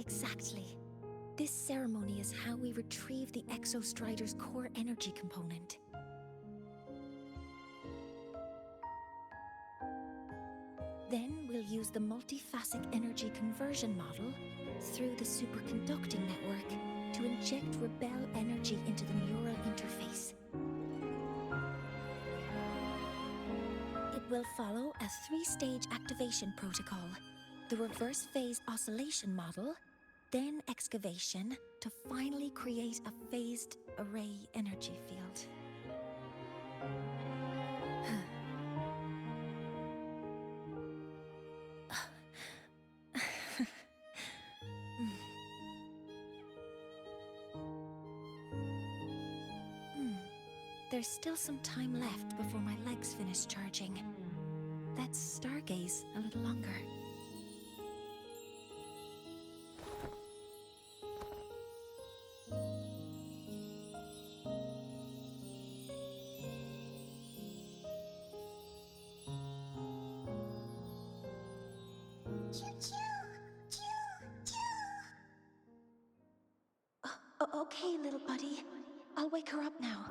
Exactly. This ceremony is how we retrieve the Exostrider's core energy component. Then we'll use the multiphasic energy conversion model through the superconducting network to inject rebel energy into the neural interface. It will follow a 3-stage activation protocol: the reverse phase oscillation model, then excavation, to finally create a phased array energy field. There's still some time left before my legs finish charging. Let's stargaze a little longer. Okay, little buddy. I'll wake her up now.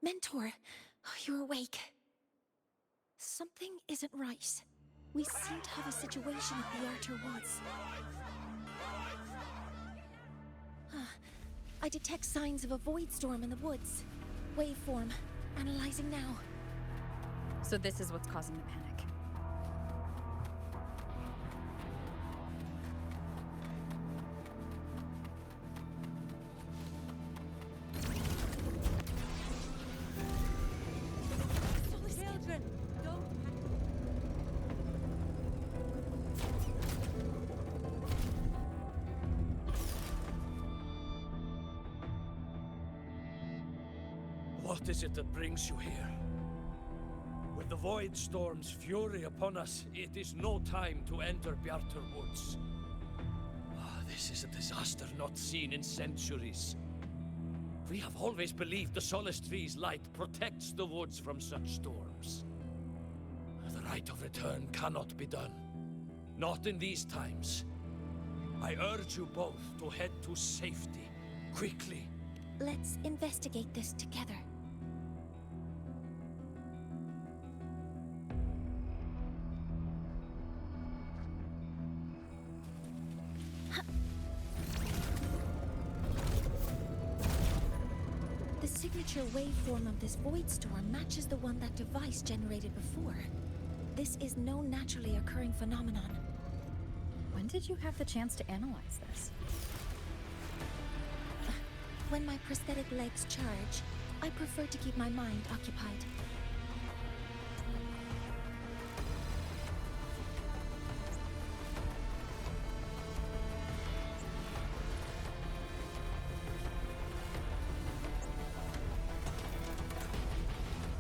Mentor, you're awake. Something isn't right. We seem to have a situation at the Outer Woods. I detect signs of a void storm in the woods. Waveform. Analyzing now. So this is what's causing the panic. Children, don't. What is it that brings you here? With the Void Storm's fury upon us, it is no time to enter Bjartur Woods. This is a disaster not seen in centuries. We have always believed the Solace Tree's light protects the woods from such storms. The rite of return cannot be done. Not in these times. I urge you both to head to safety, quickly. Let's investigate this together. The signature waveform of this void storm matches the one that device generated before. This is no naturally occurring phenomenon. When did you have the chance to analyze this? When my prosthetic legs charge, I prefer to keep my mind occupied.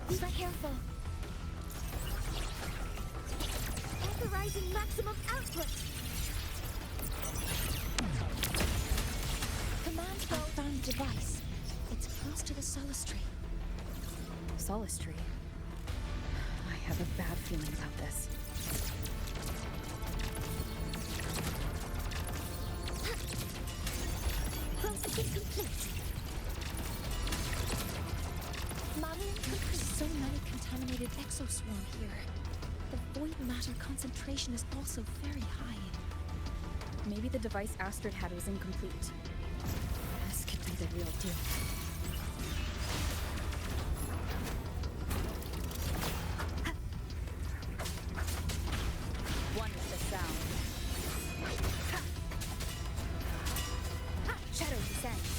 Be careful. Authorizing maximum output. Command found device. It's close to the Solace Tree. Solace Tree? I have a bad feeling about this. Processing complete. Modeling complete. So many contaminated exoswarm here. The void matter concentration is also very high. Maybe the device Astrid had was incomplete. This could be the real deal. One is the sound. Shadow descends.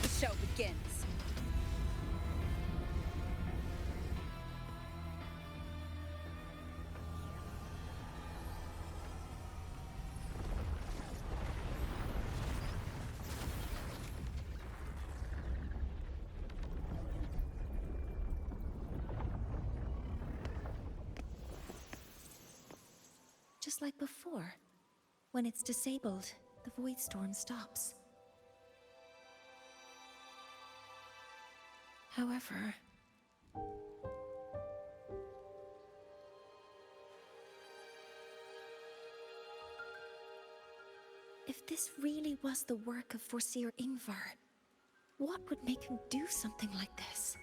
The show begins. Just like before. When it's disabled, the void storm stops. However, if this really was the work of Foreseer Ingvar, what would make him do something like this?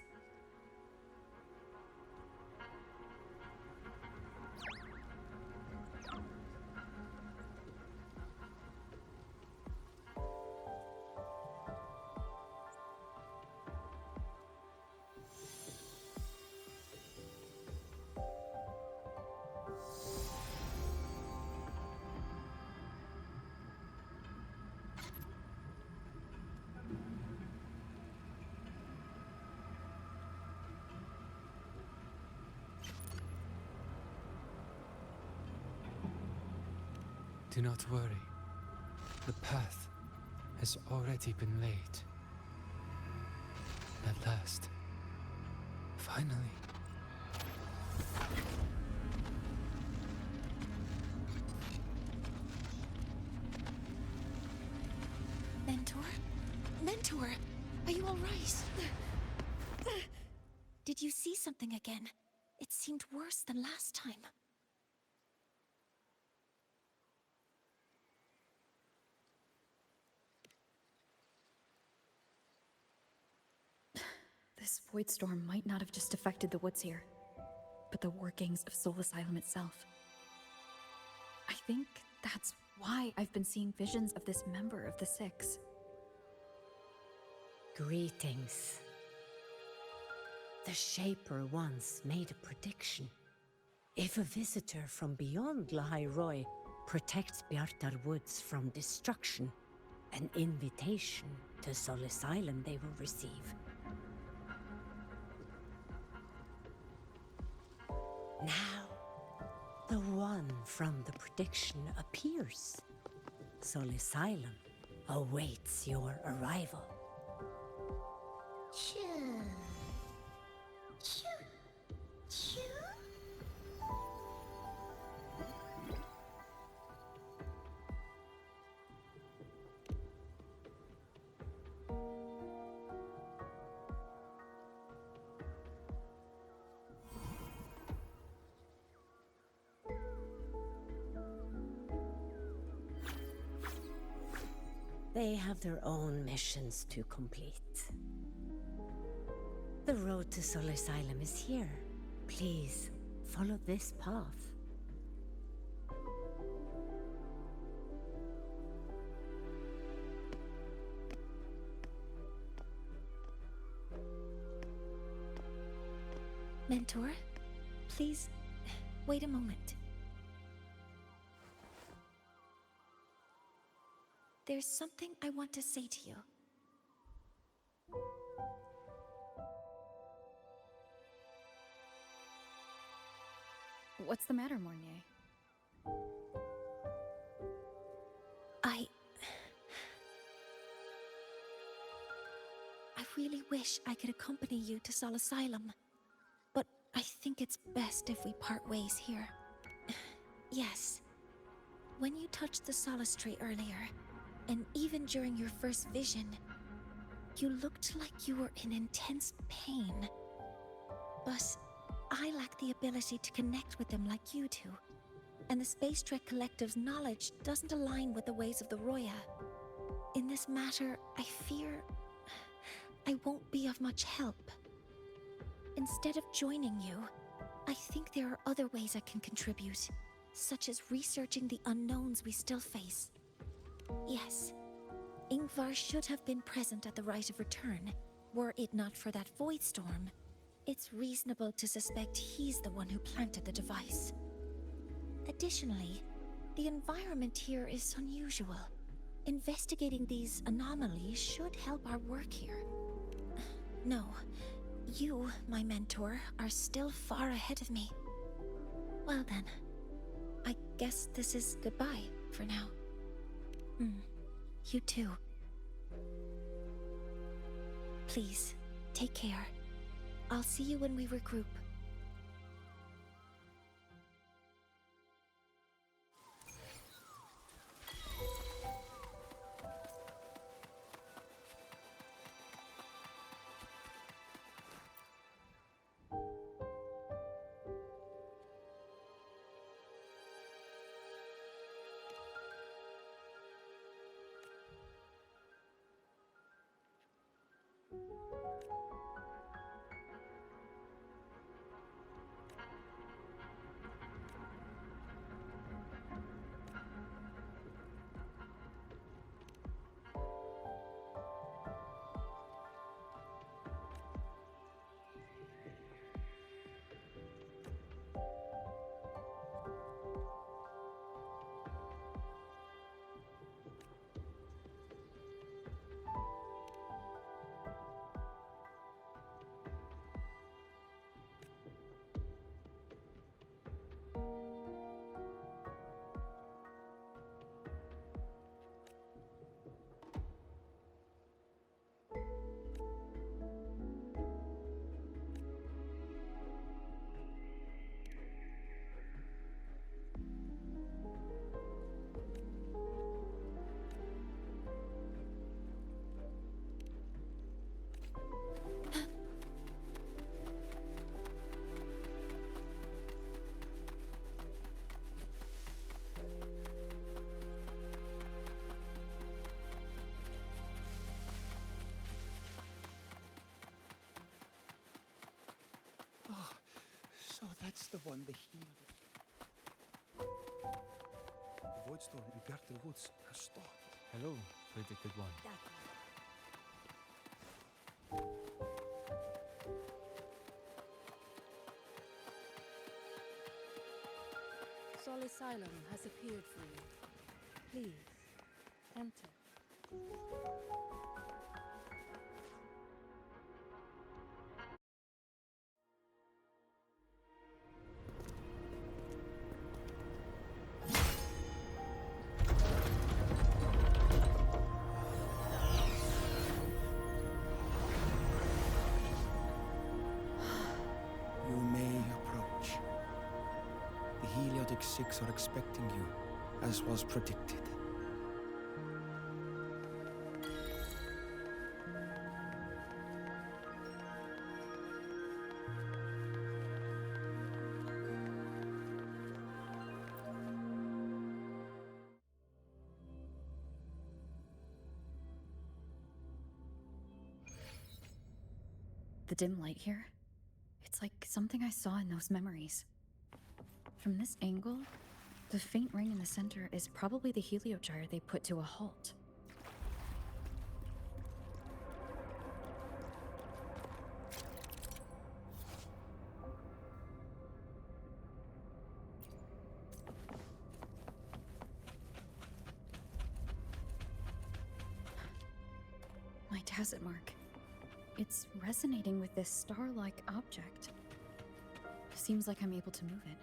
Do not worry. The path has already been laid. At last. Finally. Mentor? Mentor, are you all right? Did you see something again? It seemed worse than last time. This void storm might not have just affected the woods here, but the workings of Soul Asylum itself. I think that's why I've been seeing visions of this member of the Six. Greetings. The Shaper once made a prediction. If a visitor from beyond Lahai-Roi protects Bjartar Woods from destruction, an invitation to Soul Asylum they will receive. Now, the one from the prediction appears. Soul Asylum awaits your arrival. Choo. Choo. Choo. They have their own missions to complete. The road to Soul Asylum is here. Please, follow this path. Mentor, please, wait a moment. There's something I want to say to you. What's the matter, Morneye? I really wish I could accompany you to Soul Asylum, but I think it's best if we part ways here. Yes, when you touched the Solace Tree earlier, and even during your first vision, you looked like you were in intense pain. But I lack the ability to connect with them like you do, and the Space Trek Collective's knowledge doesn't align with the ways of the Roya. In this matter, I fear I won't be of much help. Instead of joining you, I think there are other ways I can contribute, such as researching the unknowns we still face. Yes, Ingvar should have been present at the Rite of Return. Were it not for that void storm, it's reasonable to suspect he's the one who planted the device. Additionally, the environment here is unusual. Investigating these anomalies should help our work here. No, you, my mentor, are still far ahead of me. Well then, I guess this is goodbye for now. You too. Please, take care. I'll see you when we regroup. So that's the one, the healer. The void storm in Bjartur Woods has stopped. Hello, predicted one. Solisylum has appeared for you. Please, enter. You may approach. The Heliotic Six are expecting you, as was predicted. The dim light here? It's like something I saw in those memories. From this angle, the faint ring in the center is probably the heliogyre they put to a halt. My tacit mark. It's resonating with this star-like object. Seems like I'm able to move it.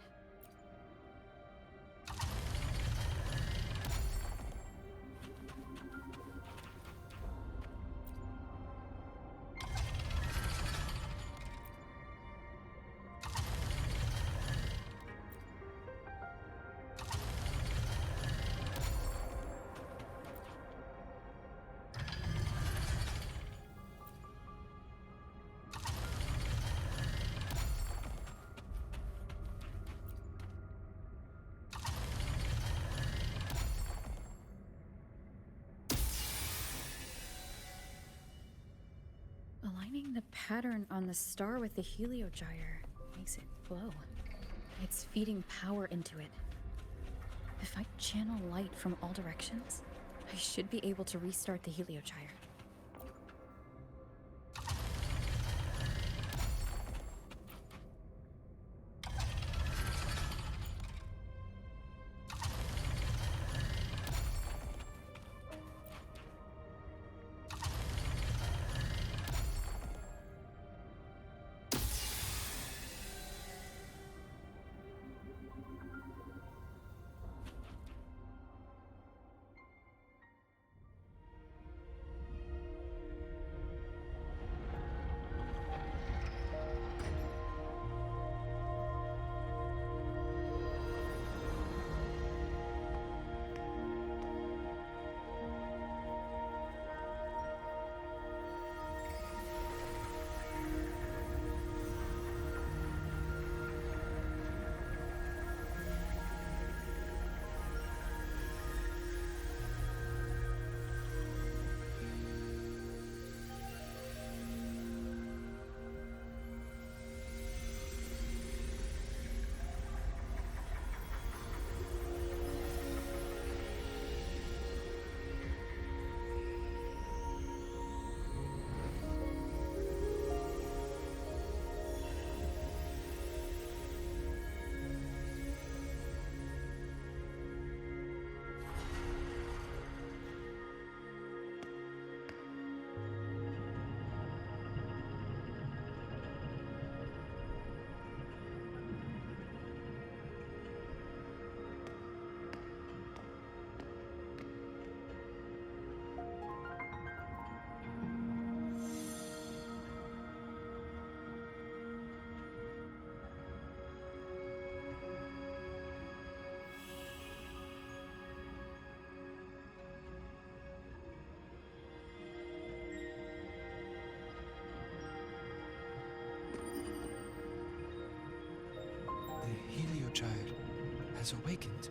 Aligning the pattern on the star with the heliogyre makes it glow. It's feeding power into it. If I channel light from all directions, I should be able to restart the heliogyre. The heliogyre has awakened.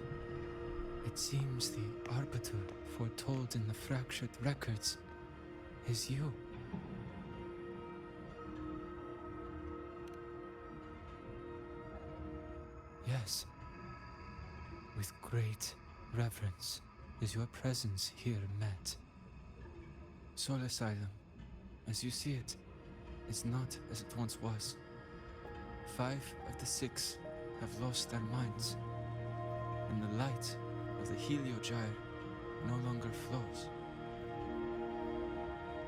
It seems the arbiter foretold in the fractured records is you. Yes. With great reverence is your presence here met. Soul Asylum, as you see it, is not as it once was. 5 of the 6 have lost their minds, and the light of the Heliogyre no longer flows.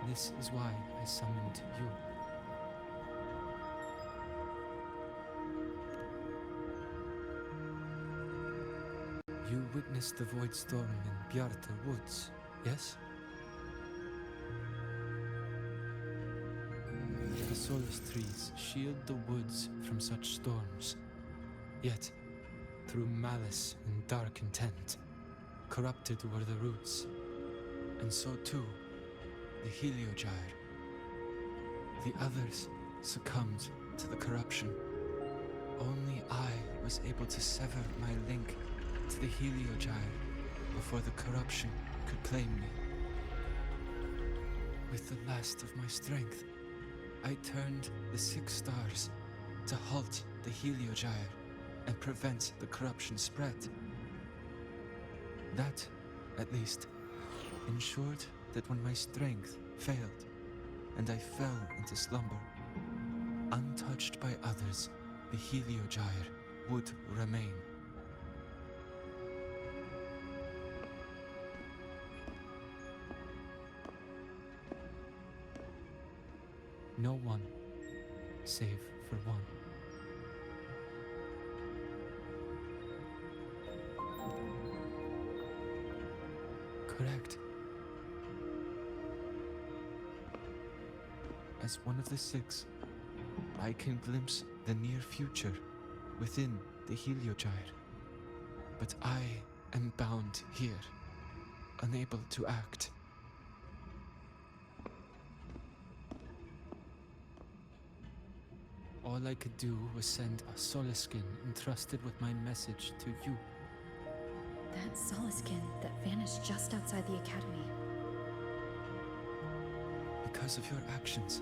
This is why I summoned you. You witnessed the void storm in Bjarta Woods, yes? The solace trees shield the woods from such storms. Yet, through malice and dark intent, corrupted were the roots. And so too, the Heliogyre. The others succumbed to the corruption. Only I was able to sever my link to the Heliogyre before the corruption could claim me. With the last of my strength, I turned the 6 stars to halt the Heliogyre and prevent the corruption spread. That, at least, ensured that when my strength failed and I fell into slumber, untouched by others, the Heliogyre would remain. No one, save for one. Correct. As one of the 6, I can glimpse the near future within the Heliogyre. But I am bound here, unable to act. All I could do was send a Solaskin entrusted with my message to you. That Solaskin that vanished just outside the academy. Because of your actions,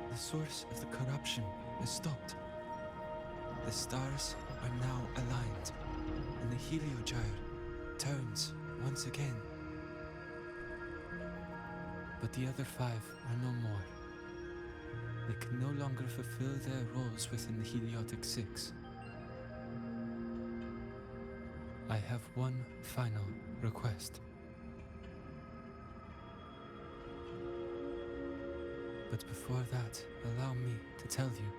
the source of the corruption is stopped. The stars are now aligned, and the Heliogyre turns once again. But the other 5 are no more. They can no longer fulfill their roles within the Heliotic 6. I have one final request. But before that, allow me to tell you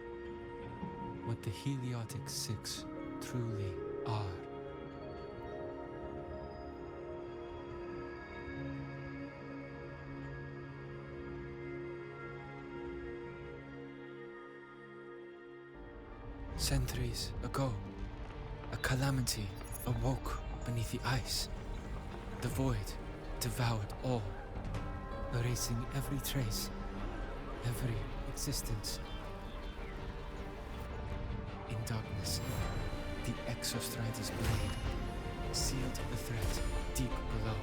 what the Heliotic 6 truly are. Centuries ago, a calamity awoke beneath the ice. The void devoured all, erasing every trace, every existence. In darkness, the Exostrider's blade sealed the threat deep below.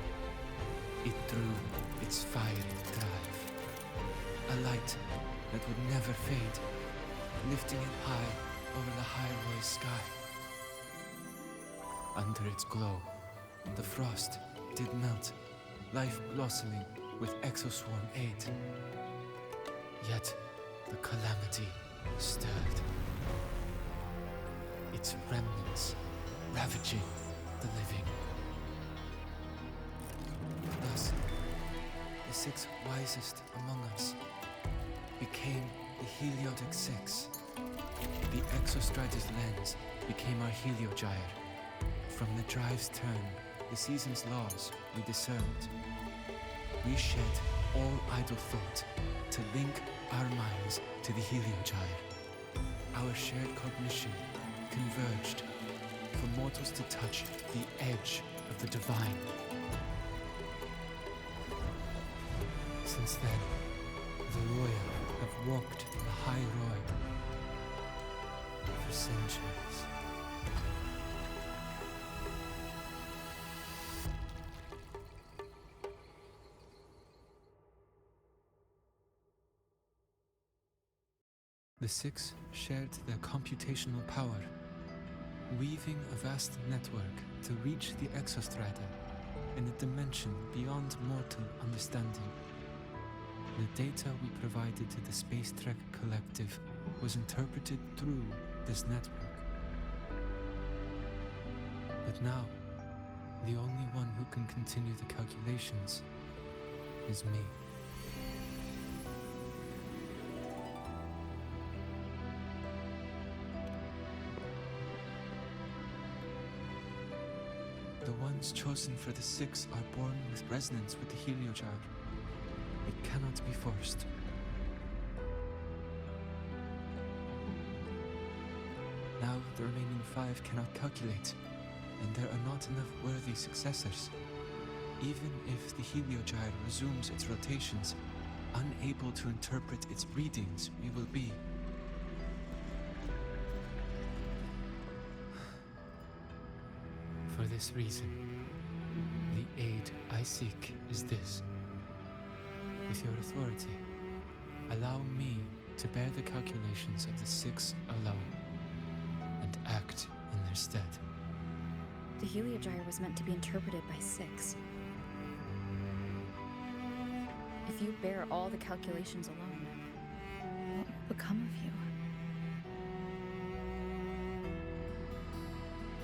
It drew its fiery drive, a light that would never fade, lifting it high over the Lahai-Roi sky. Under its glow, the frost did melt, life blossoming with exoswarm aid. Yet, the calamity stirred, its remnants ravaging the living. Thus, the 6 wisest among us became the Heliotic 6. The Exostrider's lens became our Heliogyre. From the drive's turn, the season's laws we discerned. We shed all idle thought to link our minds to the Heliogyre. Our shared cognition converged for mortals to touch the edge of the divine. Since then, the Royal have walked Lahai-Roi for centuries. The 6 shared their computational power, weaving a vast network to reach the exostrata in a dimension beyond mortal understanding. The data we provided to the Space Trek Collective was interpreted through this network. But now, the only one who can continue the calculations is me. The ones chosen for the 6 are born with resonance with the Heliogyre. It cannot be forced. Now the remaining 5 cannot calculate, and there are not enough worthy successors. Even if the Heliogyre resumes its rotations, unable to interpret its readings, we will be. For this reason, the aid I seek is this. With your authority, allow me to bear the calculations of the 6 alone, and act in their stead. The Heliogyre was meant to be interpreted by 6. If you bear all the calculations alone, what will become of you?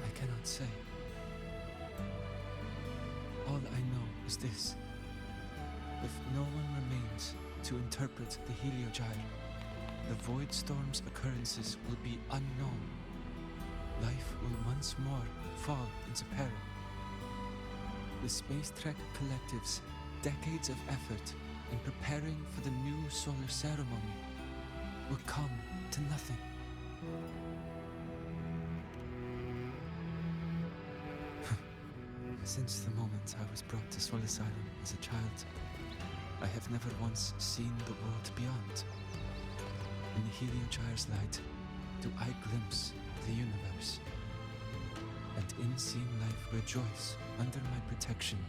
I cannot say. All I know is this. If no one remains to interpret the Heliogyre, the Void Storm's occurrences will be unknown. Life will once more fall into peril. The Space Trek Collective's decades of effort in preparing for the new solar ceremony will come to nothing. Since the moment I was brought to Sol Asylum as a child, I have never once seen the world beyond. In the Heliogyre's light, do I glimpse the universe. And in seeing life rejoice under my protection,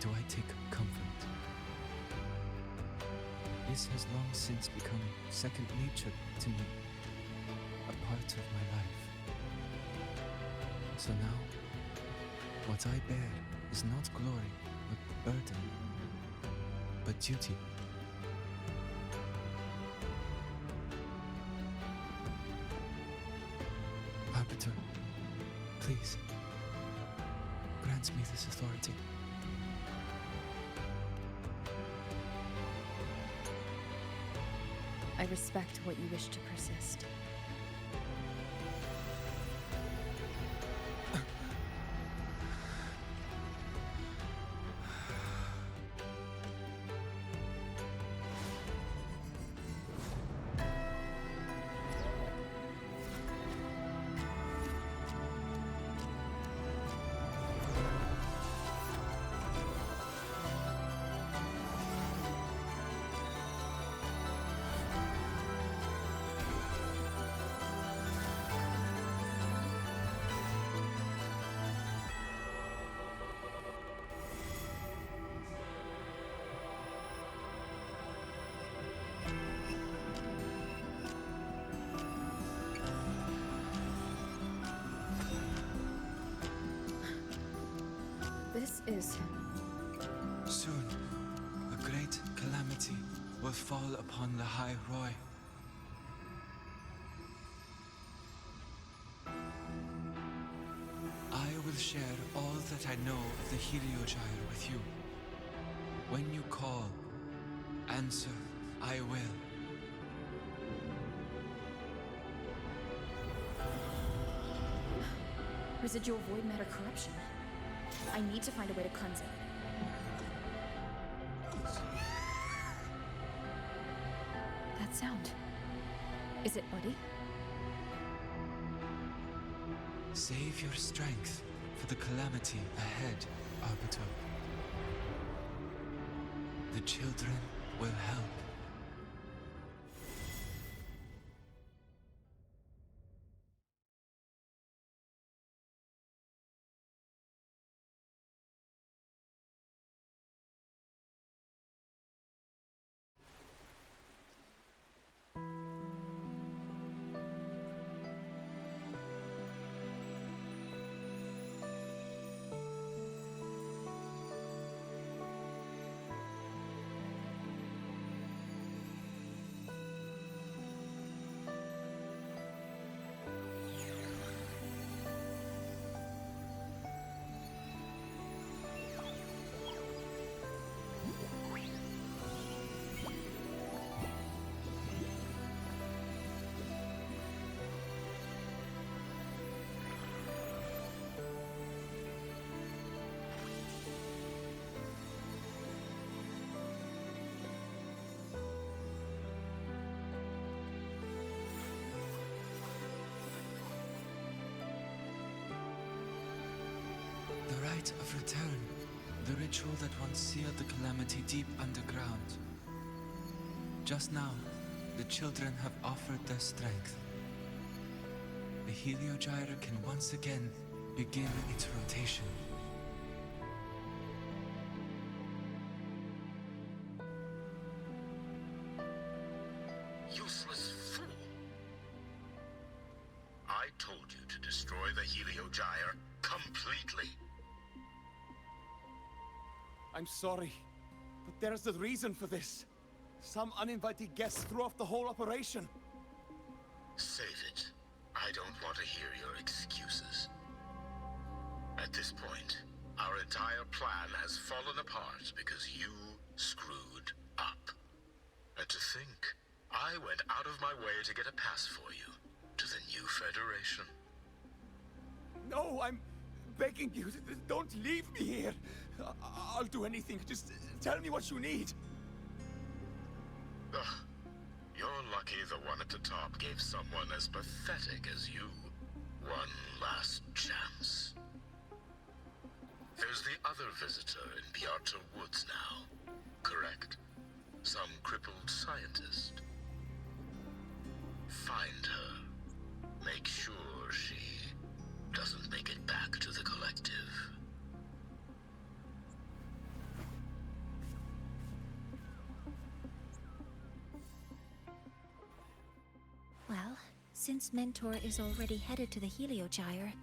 do I take comfort. This has long since become second nature to me, a part of my life. So now, what I bear is not glory, but burden, but duty. Arbiter, please, grant me this authority. I respect what you wish to persist. This is... Soon, a great calamity will fall upon Lahai-Roi. I will share all that I know of the Heliogyre with you. When you call, answer, I will. Residual void matter corruption. I need to find a way to cleanse it. That sound. Is it Buddy? Save your strength for the calamity ahead, Arbiter. The children will help. Rite of Return. The ritual that once sealed the calamity deep underground. Just now, the children have offered their strength. The Heliogyre can once again begin its rotation. Useless fool! I told you to destroy the Heliogyre completely. I'm sorry, but there's a reason for this. Some uninvited guests threw off the whole operation. Save it. I don't want to hear your excuses. At this point, our entire plan has fallen apart because you screwed up. And to think, I went out of my way to get a pass for you to the new Federation. No, I'm begging you, don't leave me here. I'll do anything, just tell me what you need. Ugh. You're lucky the one at the top gave someone as pathetic as you one last chance. There's the other visitor in Beata Woods now, correct? Some crippled scientist. Find her. Make sure she doesn't make it back to the collective. Well, since Mentor is already headed to the Heliogyre,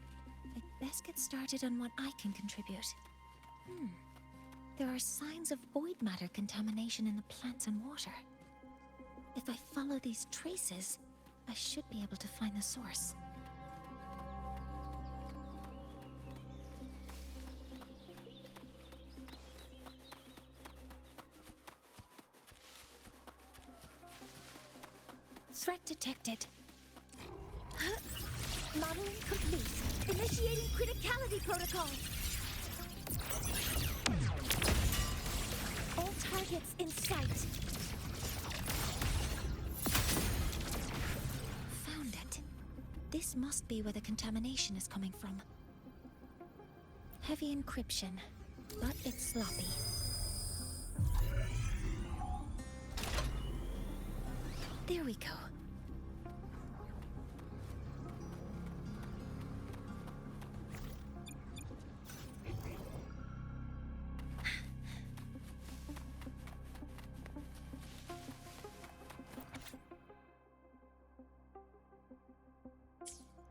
I'd best get started on what I can contribute. There are signs of void matter contamination in the plants and water. If I follow these traces, I should be able to find the source. Threat detected. Modeling complete. Initiating criticality protocol. All targets in sight. Found it. This must be where the contamination is coming from. Heavy encryption, but it's sloppy. There we go.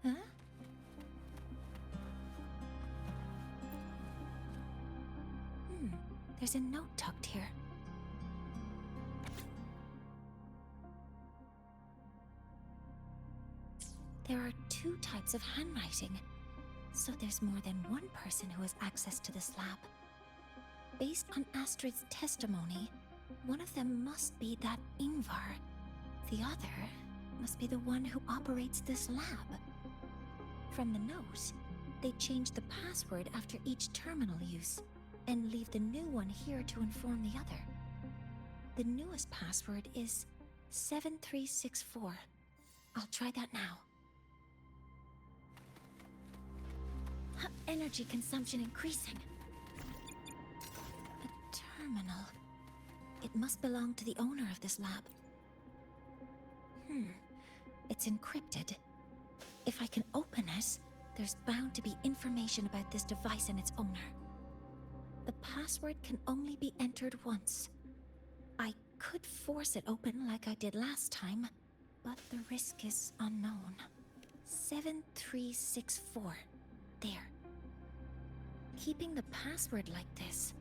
Huh? There's a note tucked here. There are 2 types of handwriting, so there's more than one person who has access to this lab. Based on Astrid's testimony, one of them must be that Ingvar. The other must be the one who operates this lab. From the note, they change the password after each terminal use, and leave the new one here to inform the other. The newest password is 7364. I'll try that now. Energy consumption increasing. A terminal. It must belong to the owner of this lab. It's encrypted. If I can open it, there's bound to be information about this device and its owner. The password can only be entered once. I could force it open like I did last time, but the risk is unknown. 7364. There. Keeping the password like this.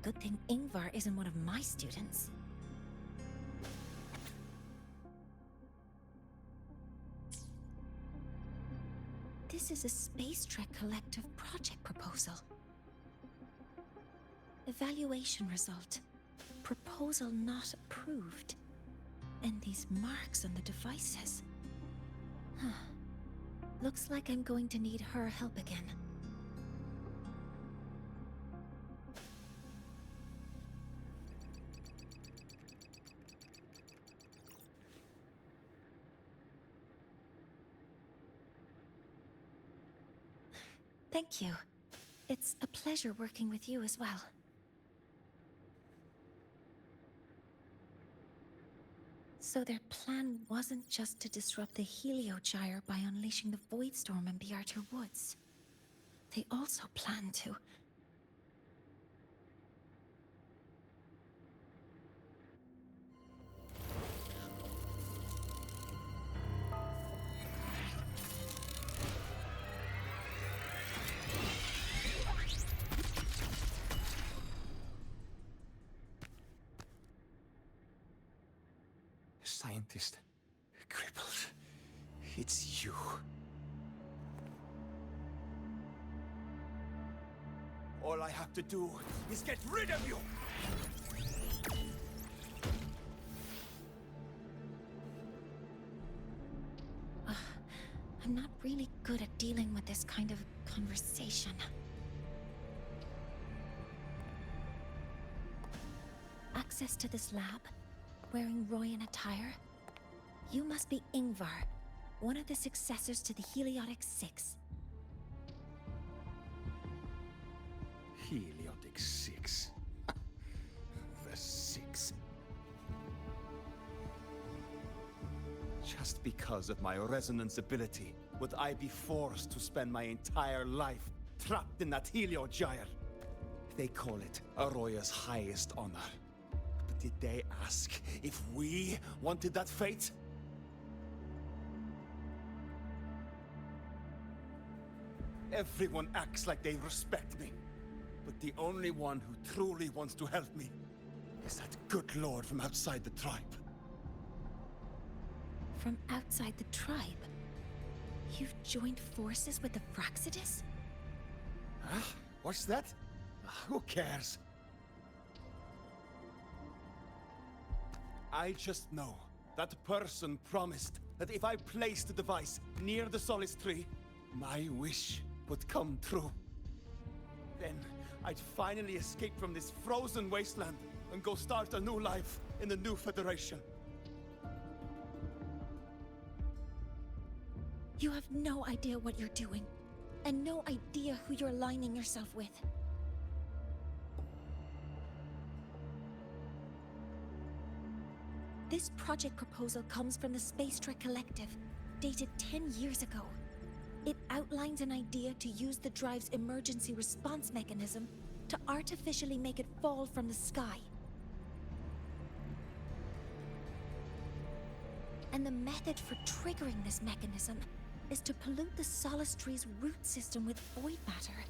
Good thing Ingvar isn't one of my students. This is a Space Trek Collective project proposal. Evaluation result. Proposal not approved. And these marks on the devices. Looks like I'm going to need her help again. Thank you. It's a pleasure working with you as well. So their plan wasn't just to disrupt the Heliogyre by unleashing the Voidstorm in Biarter Woods. They also planned to... Scientist. Crippled. It's you. All I have to do is get rid of you! I'm not really good at dealing with this kind of conversation. Access to this lab? Wearing Royan attire? You must be Ingvar, one of the successors to the Heliotic Six. Heliotic Six. The Six. Just because of my resonance ability, would I be forced to spend my entire life trapped in that Heliogyre? They call it Aroya's highest honor. But did they ask if we wanted that fate? Everyone acts like they respect me. But the only one who truly wants to help me is that good lord from outside the tribe. From outside the tribe? You've joined forces with the Fraxidus? Huh? What's that? Who cares? I just know that person promised that if I placed the device near the Solace Tree, my wish would come true. Then I'd finally escape from this frozen wasteland and go start a new life in the new Federation. You have no idea what you're doing, and no idea who you're aligning yourself with. This project proposal comes from the Space Trek Collective, dated 10 years ago. It outlines an idea to use the drive's emergency response mechanism to artificially make it fall from the sky. And the method for triggering this mechanism is to pollute the Solace Tree's root system with void matter,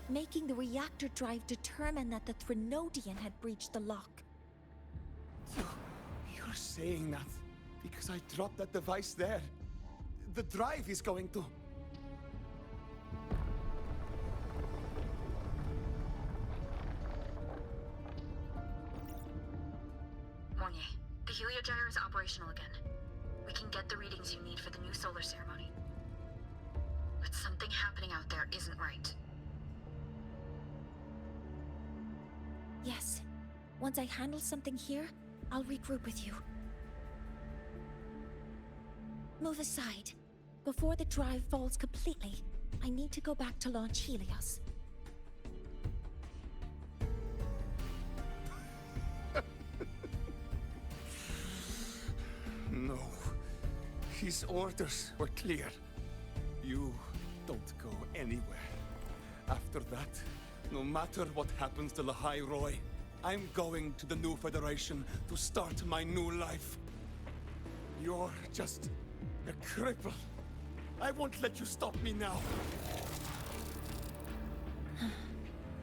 making the reactor drive determine that the Threnodian had breached the lock. You're saying that because I dropped that device there. The drive is going to... Morneye, the Heliogyre is operational again. We can get the readings you need for the new solar ceremony. But something happening out there isn't right. Yes. Once I handle something here, I'll regroup with you. Move aside. Before the drive falls completely, I need to go back to launch Helios. No. His orders were clear. You don't go anywhere. After that, no matter what happens to Lahai-Roi, I'm going to the new Federation to start my new life. You're just a cripple. I won't let you stop me now.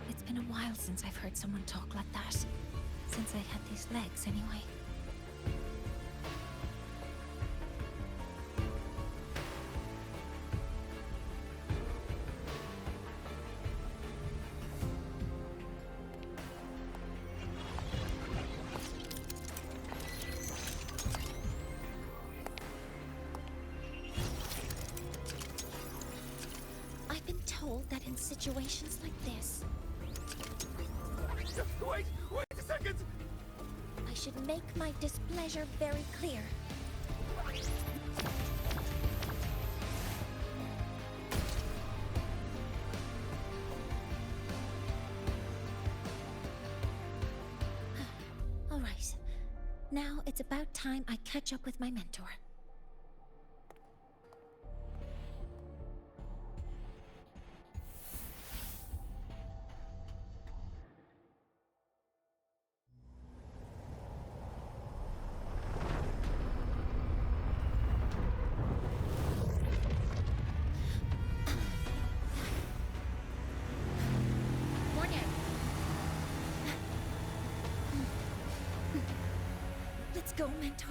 It's been a while since I've heard someone talk like that. Since I had these legs, anyway. I've been told that in situations like this... Wait a second! I should make my displeasure very clear. Now it's about time I catch up with my mentor. Let's go, mentor.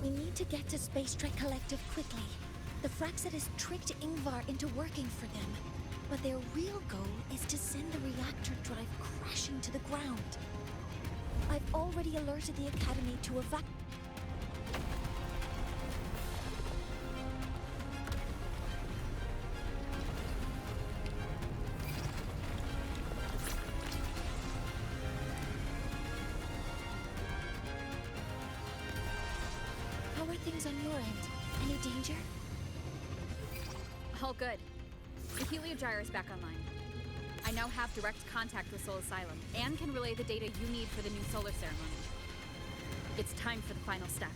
We need to get to Space Trek Collective quickly. The Fraxidus tricked Ingvar into working for them, but their real goal is to send the reactor drive crashing to the ground. I've already alerted the Academy to evacuate. How are things on your end? Any danger? All good. The Heliogyre is back online. I now have direct contact with Sol Asylum, and can relay the data you need for the new solar ceremony. It's time for the final step.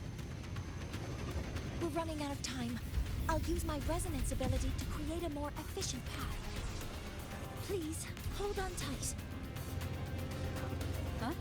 We're running out of time. I'll use my resonance ability to create a more efficient path. Please, hold on tight. Huh?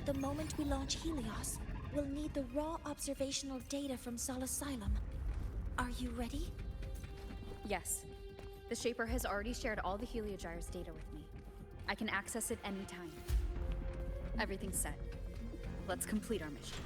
The moment we launch Helios, we'll need the raw observational data from Sol Asylum. Are you ready? Yes. The Shaper has already shared all the Heliogyre's data with me. I can access it anytime. Everything's set. Let's complete our mission.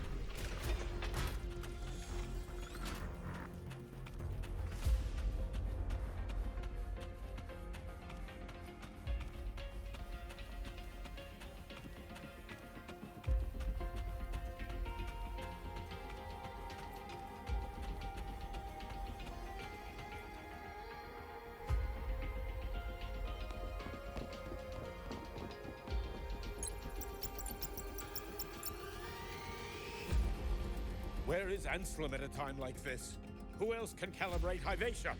Where is Anselm at a time like this? Who else can calibrate Hyvatia?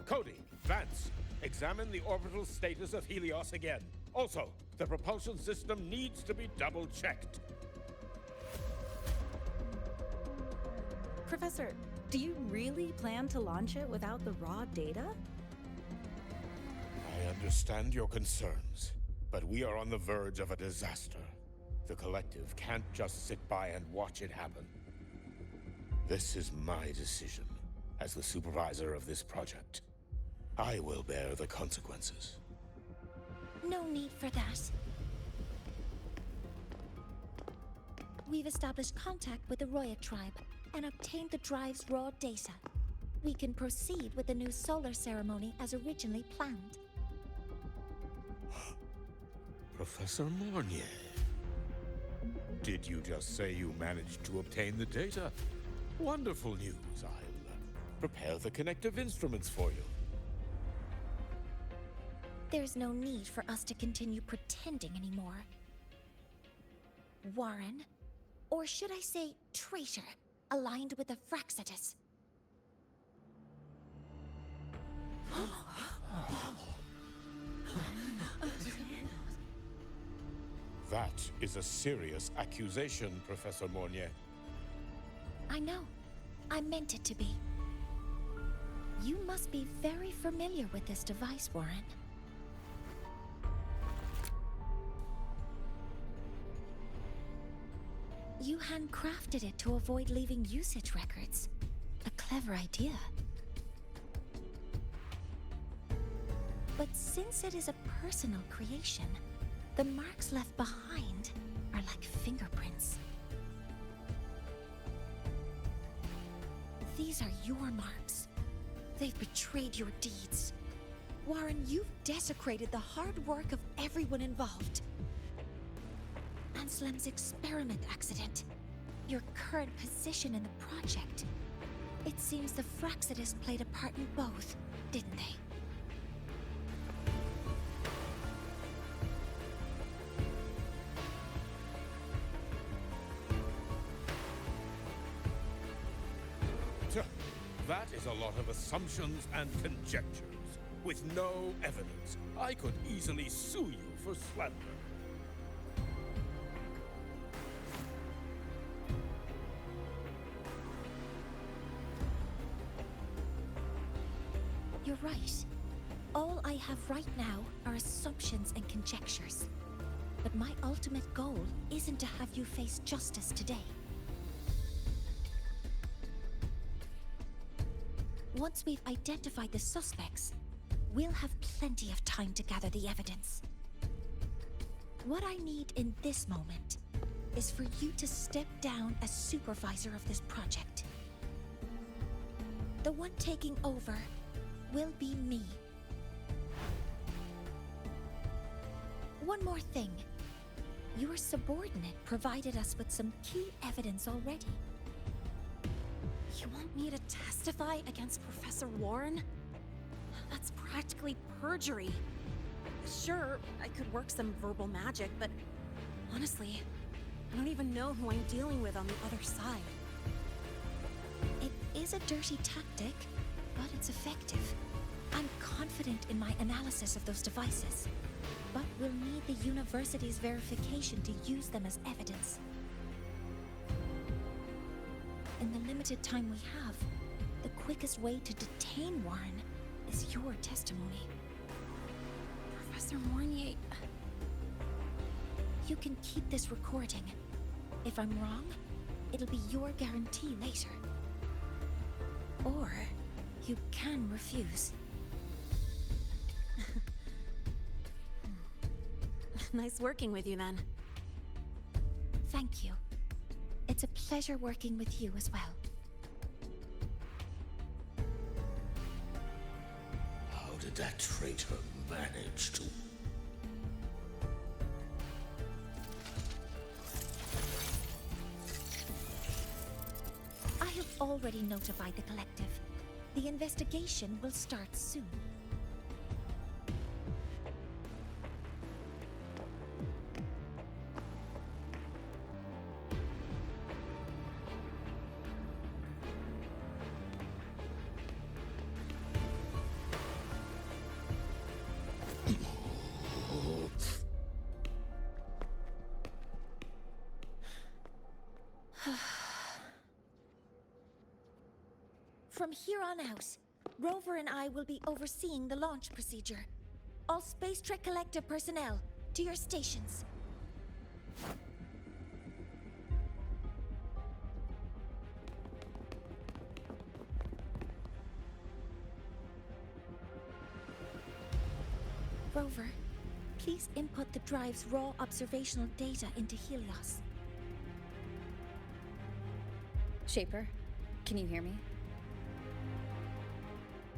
Cody, Vance, examine the orbital status of Helios again. Also, the propulsion system needs to be double-checked. Professor, do you really plan to launch it without the raw data? I understand your concerns, but we are on the verge of a disaster. The Collective can't just sit by and watch it happen. This is my decision, as the supervisor of this project. I will bear the consequences. No need for that. We've established contact with the Roya tribe and obtained the drive's raw data. We can proceed with the new solar ceremony as originally planned. Professor Morneye. Did you just say you managed to obtain the data? Wonderful news. I'll prepare the connective instruments for you. There's no need for us to continue pretending anymore. Warren, or should I say traitor, aligned with the Fraxidus. That is a serious accusation, Professor Morneye. I know. I meant it to be. You must be very familiar with this device, Warren. You handcrafted it to avoid leaving usage records. A clever idea. But since it is a personal creation, the marks left behind are like fingerprints. These are your marks. They've betrayed your deeds. Warren, you've desecrated the hard work of everyone involved. Anselm's experiment accident. Your current position in the project. It seems the Fraxidus played a part in both, didn't they? That is a lot of assumptions and conjectures, with no evidence. I could easily sue you for slander. You're right. All I have right now are assumptions and conjectures. But my ultimate goal isn't to have you face justice today. Once we've identified the suspects, we'll have plenty of time to gather the evidence. What I need in this moment is for you to step down as supervisor of this project. The one taking over will be me. One more thing. Your subordinate provided us with some key evidence already. You want me to testify against Professor Warren? That's practically perjury. Sure, I could work some verbal magic, but honestly, I don't even know who I'm dealing with on the other side. It is a dirty tactic, but it's effective. I'm confident in my analysis of those devices, but we'll need the university's verification to use them as evidence. In the limited time we have, the quickest way to detain Warren is your testimony. Professor Morneye... You can keep this recording. If I'm wrong, it'll be your guarantee later. Or you can refuse. Nice working with you, then. Thank you. It's a pleasure working with you as well. How did that traitor manage to... I have already notified the collective. The investigation will start soon. From here on out, Rover and I will be overseeing the launch procedure. All Space Trek Collective personnel, to your stations. Rover, please input the drive's raw observational data into Helios. Shaper, can you hear me?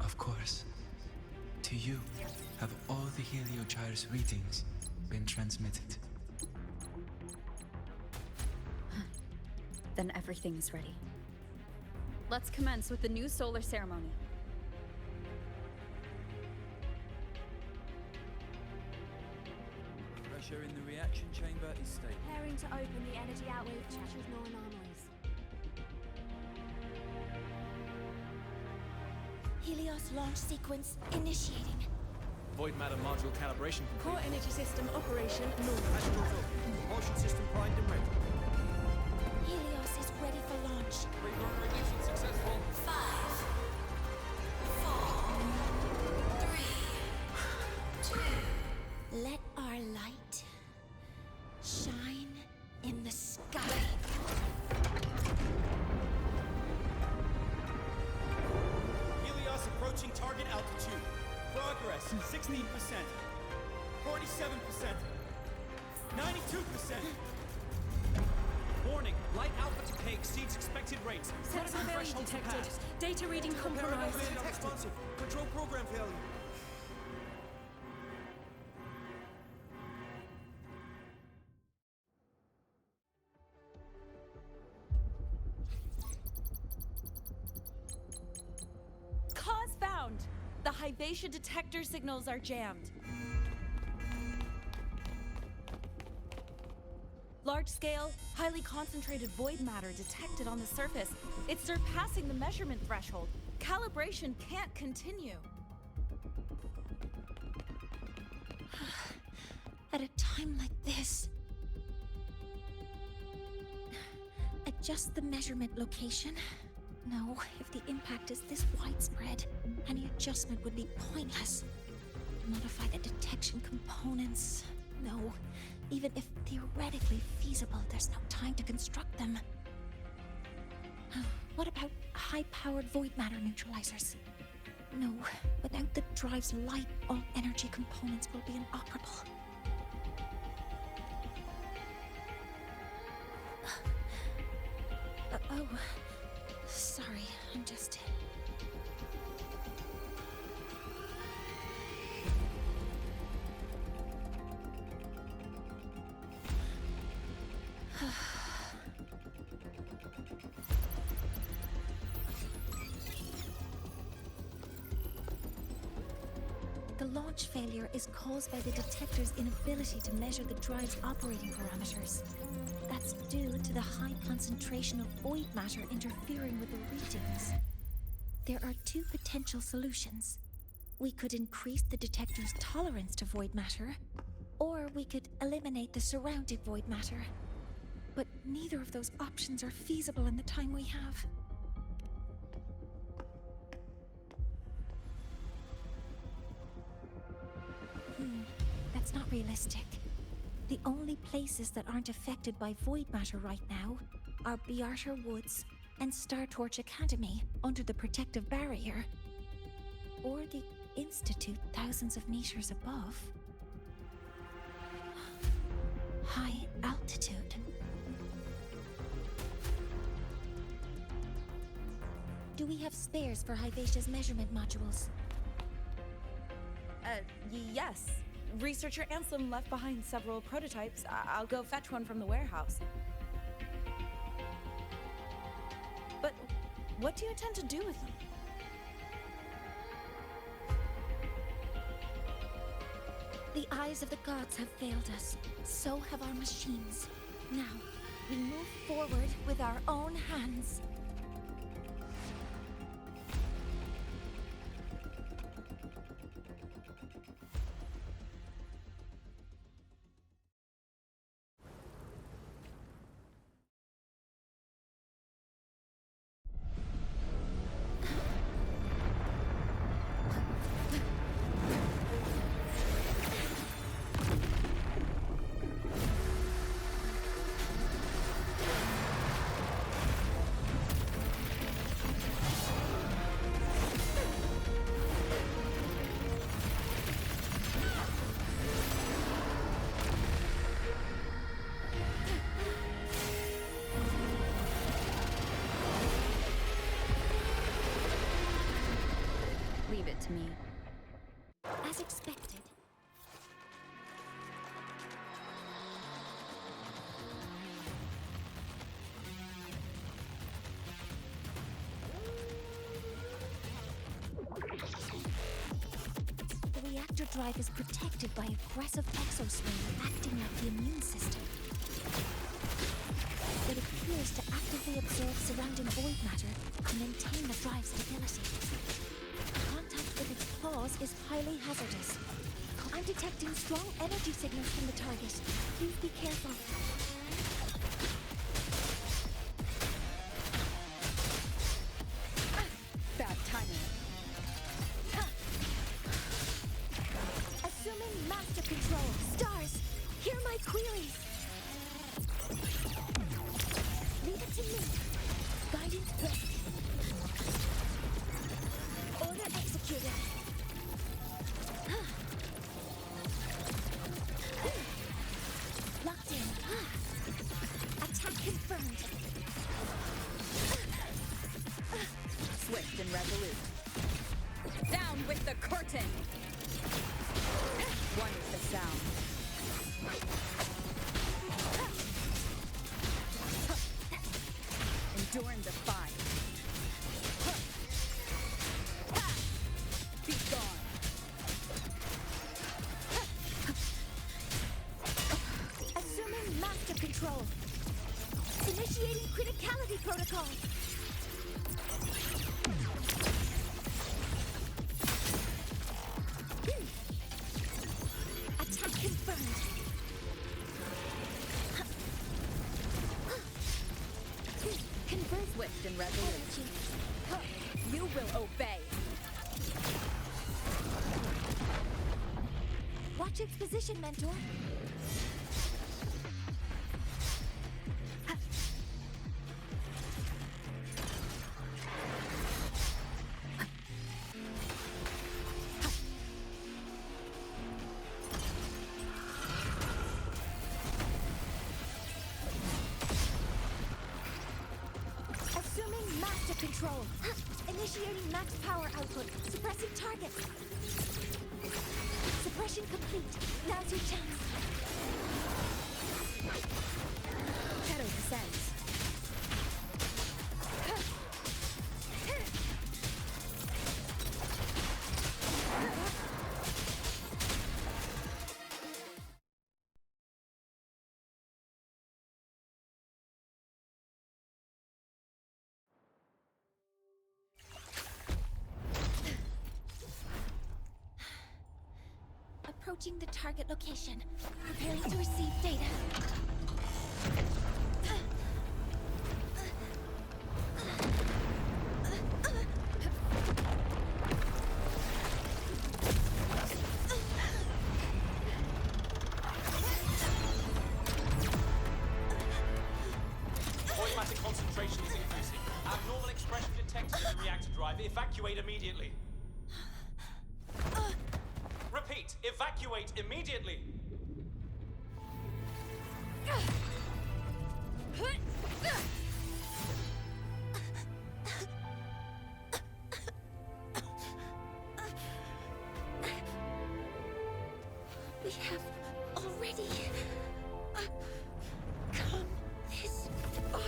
Of course. To you, have all the Heliogyre's readings been transmitted? Then everything is ready. Let's commence with the new solar ceremony. Pressure in the reaction chamber is stable. Preparing to open the energy outlet with no anomalies. Helios launch sequence initiating. Void matter module calibration complete. Core energy system operation normal. Modules up. Propulsion system primed and ready. Helios is ready for launch. Rerotor ignition successful. 5, 4, 3, 2. Let our light shine in the sky. progress, 16%. 47%. 92%. Warning, light alpha decay exceeds expected rates. Sensor failure Threshold detected. surpassed. Data reading compromised. Unresponsive. Control program failure. Cause found! The Hyvatia Dectetor signals are jammed. Large-scale, highly concentrated void matter detected on the surface. It's surpassing the measurement threshold. Calibration can't continue. At a time like this... Adjust the measurement location. No, if the impact is this widespread, any adjustment would be pointless. Modify the detection components. No, even if theoretically feasible, there's no time to construct them. What about high-powered void matter neutralizers? No, without the drive's light, all energy components will be inoperable. Oh, sorry, I'm just... The launch failure is caused by the detector's inability to measure the drive's operating parameters. That's due to the high concentration of void matter interfering with the readings. There are two potential solutions. We could increase the detector's tolerance to void matter, or we could eliminate the surrounding void matter. But neither of those options are feasible in the time we have. That's not realistic. The only places that aren't affected by void matter right now are Bearter Woods and Star Torch Academy under the protective barrier. Or the Institute thousands of meters above. High altitude. Do we have spares for Hyvatia's measurement modules? Yes. Researcher Ansem left behind several prototypes. I'll go fetch one from the warehouse. But what do you intend to do with them? The eyes of the gods have failed us. So have our machines. Now, we move forward with our own hands. Leave it to me. As expected. The reactor drive is protected by aggressive exosphere acting like the immune system. It appears to actively absorb surrounding void matter to maintain the drive's stability. Contact with its claws is highly hazardous. I'm detecting strong energy signals from the target. Please be careful. Bad timing. Assuming master control. Stars, hear my queries. Leave it to me. Guidance ready. Order executed. the curtain! One is the sound. Endure and defy. Be gone. Assuming master control. Initiating criticality protocol. Attack confirmed. Convert Swift and resolute. You will obey. Watch its position, Mentor. Assuming master control. Initiating max power output. Suppressing targets. Suppression complete. Now's your chance. Shadow descends. Approaching the target location. Preparing to receive data. Voidmatic concentration is increasing. Abnormal expression detected in the reactor drive. Evacuate immediately. Repeat, evacuate immediately. We have already come this far.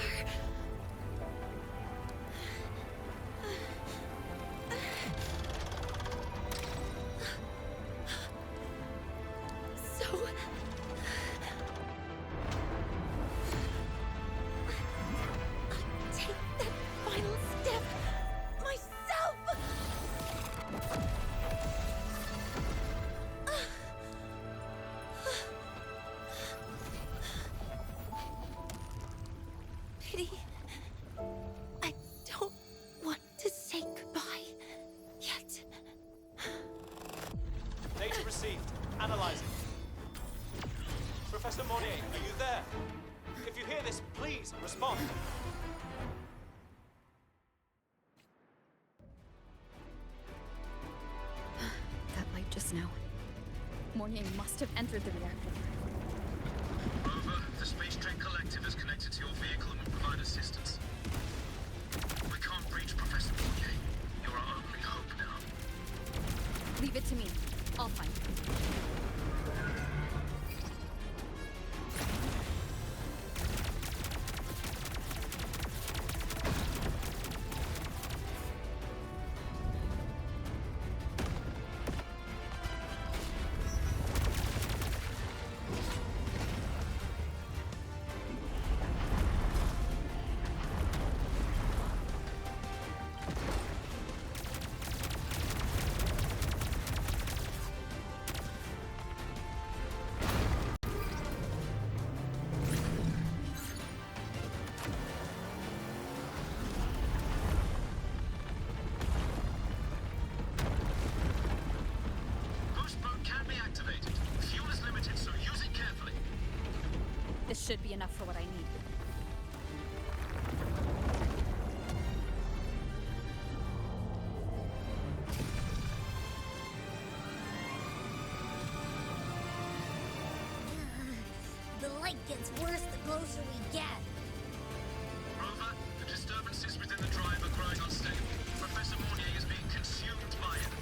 So I'll take that final step myself. Pity. I don't want to say goodbye yet. Data received. Analyzing. Professor Morneye, are you there? If you hear this, please respond. That light just now. Morneye must have entered the reactor. Rover, the Space Train Collective is connected to your vehicle and will provide assistance. We can't breach Professor Morneye. You're our only hope now. Leave it to me. I'll find him. This should be enough for what I need. The light gets worse the closer we get. Rover, the disturbances within the drive are growing unstable. Professor Morneye is being consumed by it.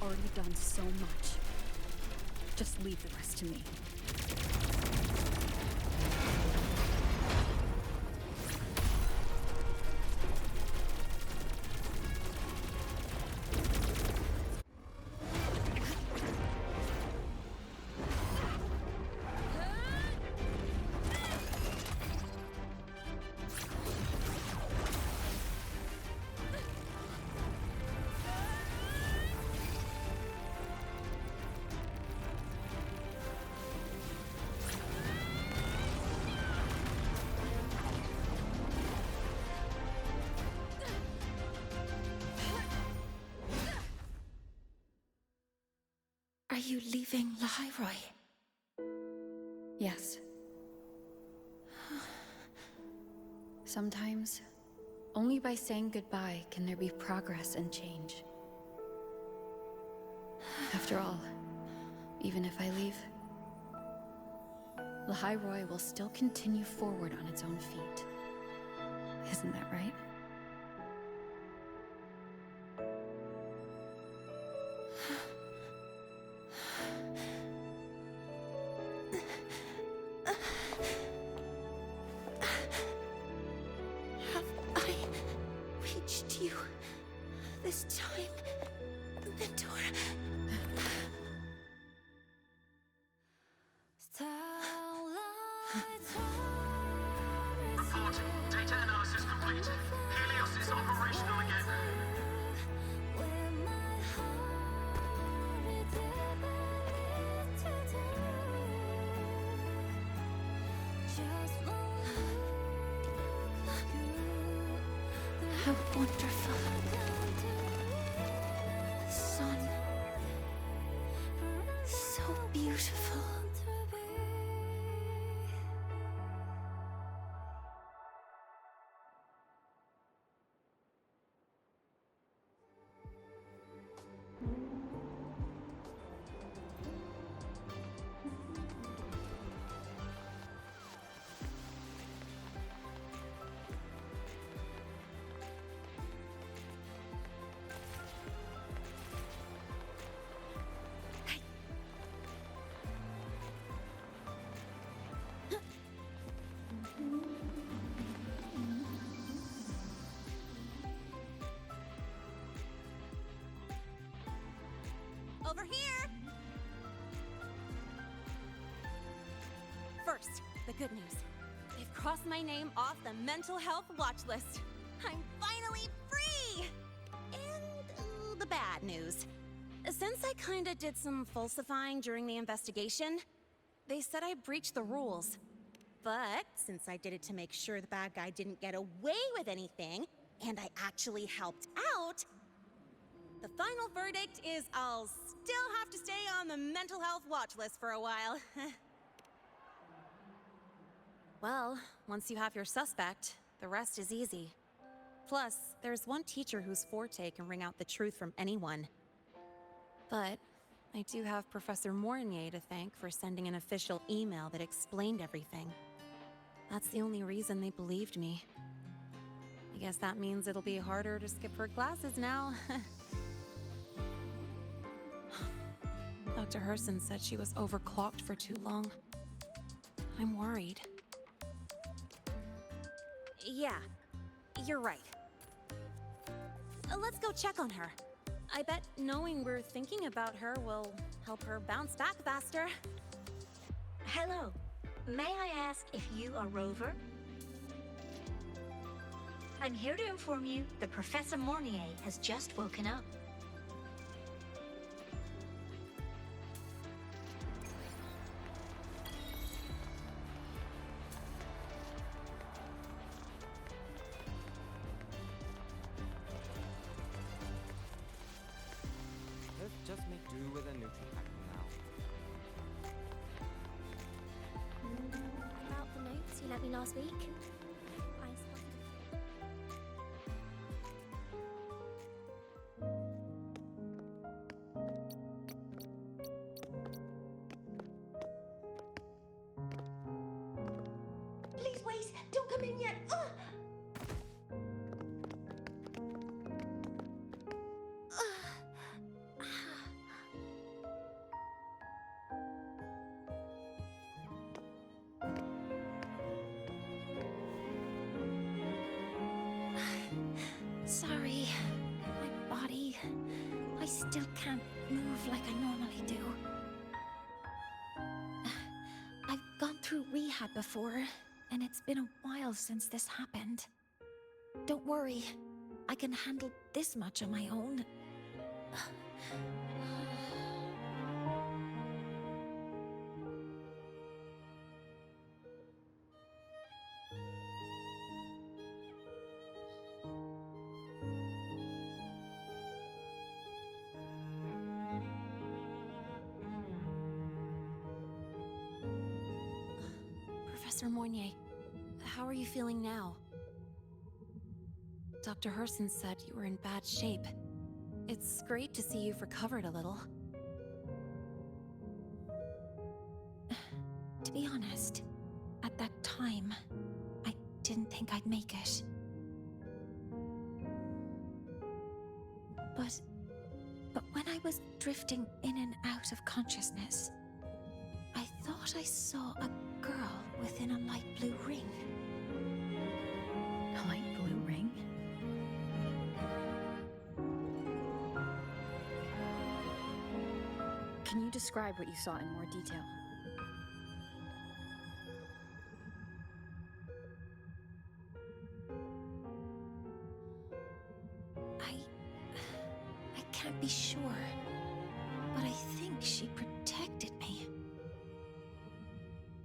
already done so much. Just leave the rest to me. Are you leaving Lahai-Roi? Yes. Sometimes, only by saying goodbye can there be progress and change. After all, even if I leave, Lahai-Roi will still continue forward on its own feet. Isn't that right? Have I reached you this time, Mentor? Reporting. Data analysis complete. Helios is operational again. How wonderful. Sun. So beautiful. Over here! First, the good news. They've crossed my name off the mental health watch list. I'm finally free! And the bad news. Since I kinda did some falsifying during the investigation, they said I breached the rules. But since I did it to make sure the bad guy didn't get away with anything, and I actually helped out, the final verdict is I'll still have to stay on the mental health watch list for a while. Well, once you have your suspect, the rest is easy. Plus, there's one teacher whose forte can wring out the truth from anyone. But I do have Professor Morneye to thank for sending an official email that explained everything. That's the only reason they believed me. I guess that means it'll be harder to skip her classes now. Dr. Herson said she was overclocked for too long. I'm worried. Yeah, you're right. Let's go check on her. I bet knowing we're thinking about her will help her bounce back faster. Hello. May I ask if you are Rover? I'm here to inform you that Professor Morneye has just woken up. Let's just make do with a neutral pack now. About the notes you lent me last week. I spotted Please wait! Don't come in yet! still can't move like I normally do. I've gone through rehab before, and it's been a while since this happened. Don't worry, I can handle this much on my own. Professor Morneye, how are you feeling now? Dr. Herson said you were in bad shape. It's great to see you've recovered a little. To be honest, at that time, I didn't think I'd make it. But when I was drifting in and out of consciousness, I thought I saw a girl within a light blue ring. A light blue ring? Can you describe what you saw in more detail? I can't be sure, but I think she protected me.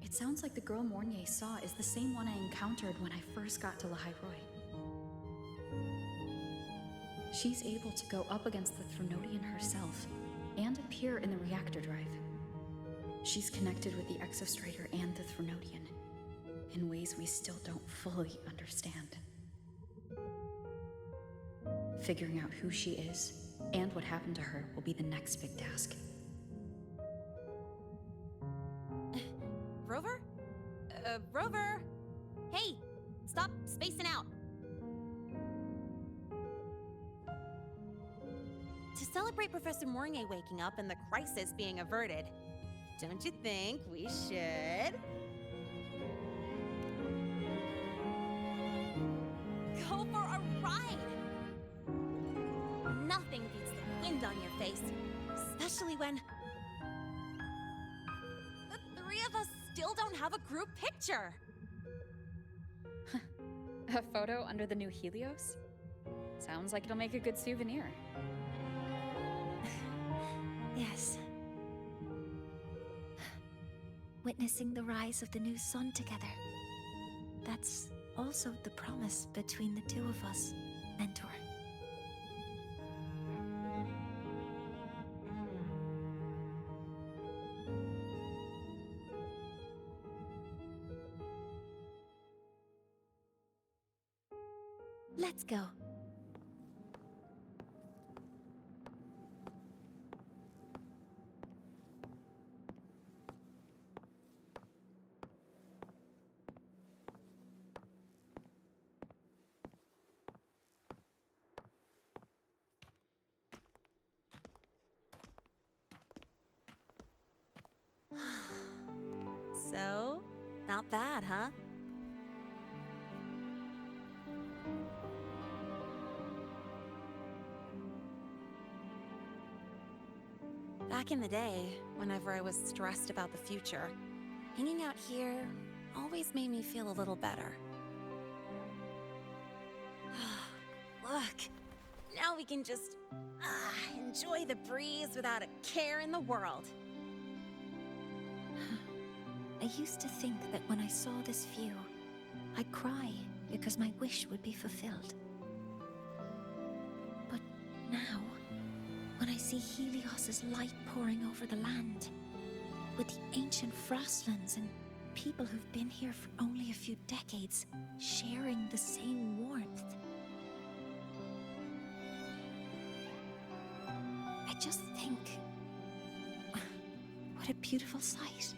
It sounds like the girl Morneye saw is the same one I encountered when I first got to Lahai-Roi. She's able to go up against the Threnodian herself and appear in the reactor drive. She's connected with the Exostrator and the Threnodian in ways we still don't fully understand. Figuring out who she is and what happened to her will be the next big task. Rover? Rover! Hey! Stop spacing out! To celebrate Professor Morneye waking up and the crisis being averted, don't you think we should... go for a ride? Nothing beats the wind on your face, especially when... the three of us still don't have a group picture. A photo under the new Helios? Sounds like it'll make a good souvenir. Yes. Witnessing the rise of the new sun together. That's also the promise between the two of us, Mentor. Let's go. So, not bad, huh? Back in the day, whenever I was stressed about the future, hanging out here always made me feel a little better. Look, now we can just enjoy the breeze without a care in the world. I used to think that when I saw this view, I'd cry because my wish would be fulfilled. But now, when I see Helios's light pouring over the land, with the ancient frostlands and people who've been here for only a few decades sharing the same warmth, I just think, what a beautiful sight.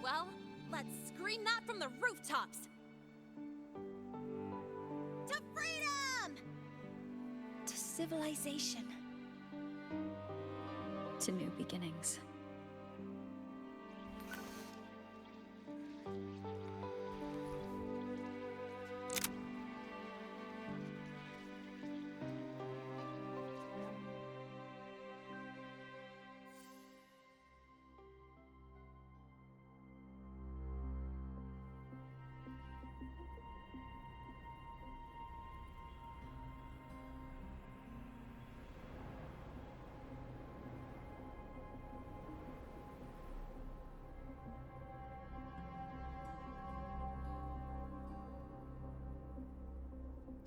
Well, let's scream that from the rooftops! To freedom! To civilization. To new beginnings.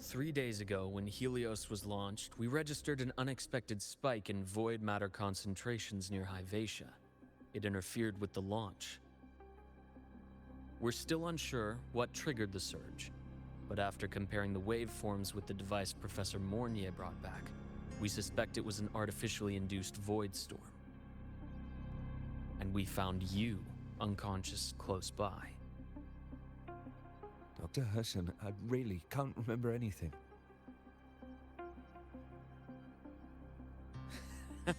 3 days ago, when Helios was launched, we registered an unexpected spike in void matter concentrations near Hyvatia. It interfered with the launch. We're still unsure what triggered the surge, but after comparing the waveforms with the device Professor Morneye brought back, we suspect it was an artificially induced void storm. And we found you unconscious close by. Dr. Hudson, I really can't remember anything. You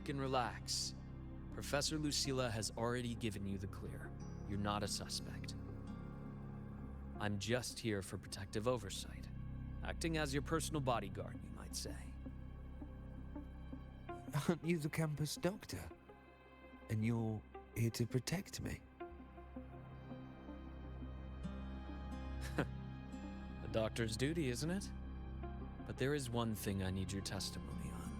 can relax. Professor Lucilla has already given you the clear. You're not a suspect. I'm just here for protective oversight, acting as your personal bodyguard, you might say. Aren't you the campus doctor? And you're here to protect me? A doctor's duty, isn't it? But there is one thing I need your testimony on.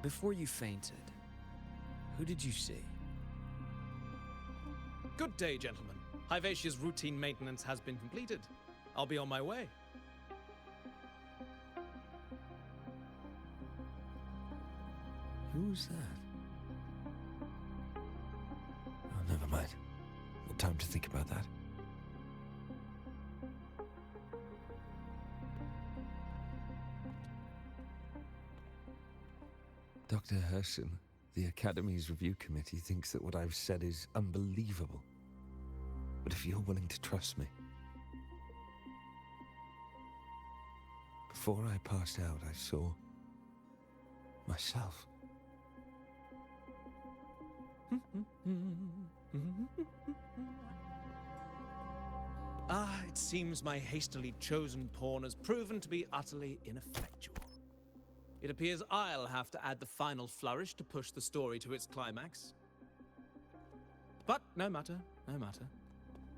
Before you fainted, who did you see? Good day, gentlemen. Hyvatia's routine maintenance has been completed. I'll be on my way. Who's that? Oh, never mind. No time to think about that. Dr. Herson, the Academy's review committee thinks that what I've said is unbelievable. But if you're willing to trust me... Before I passed out, I saw... myself. It seems my hastily chosen pawn has proven to be utterly ineffectual. It appears I'll have to add the final flourish to push the story to its climax. But no matter, no matter.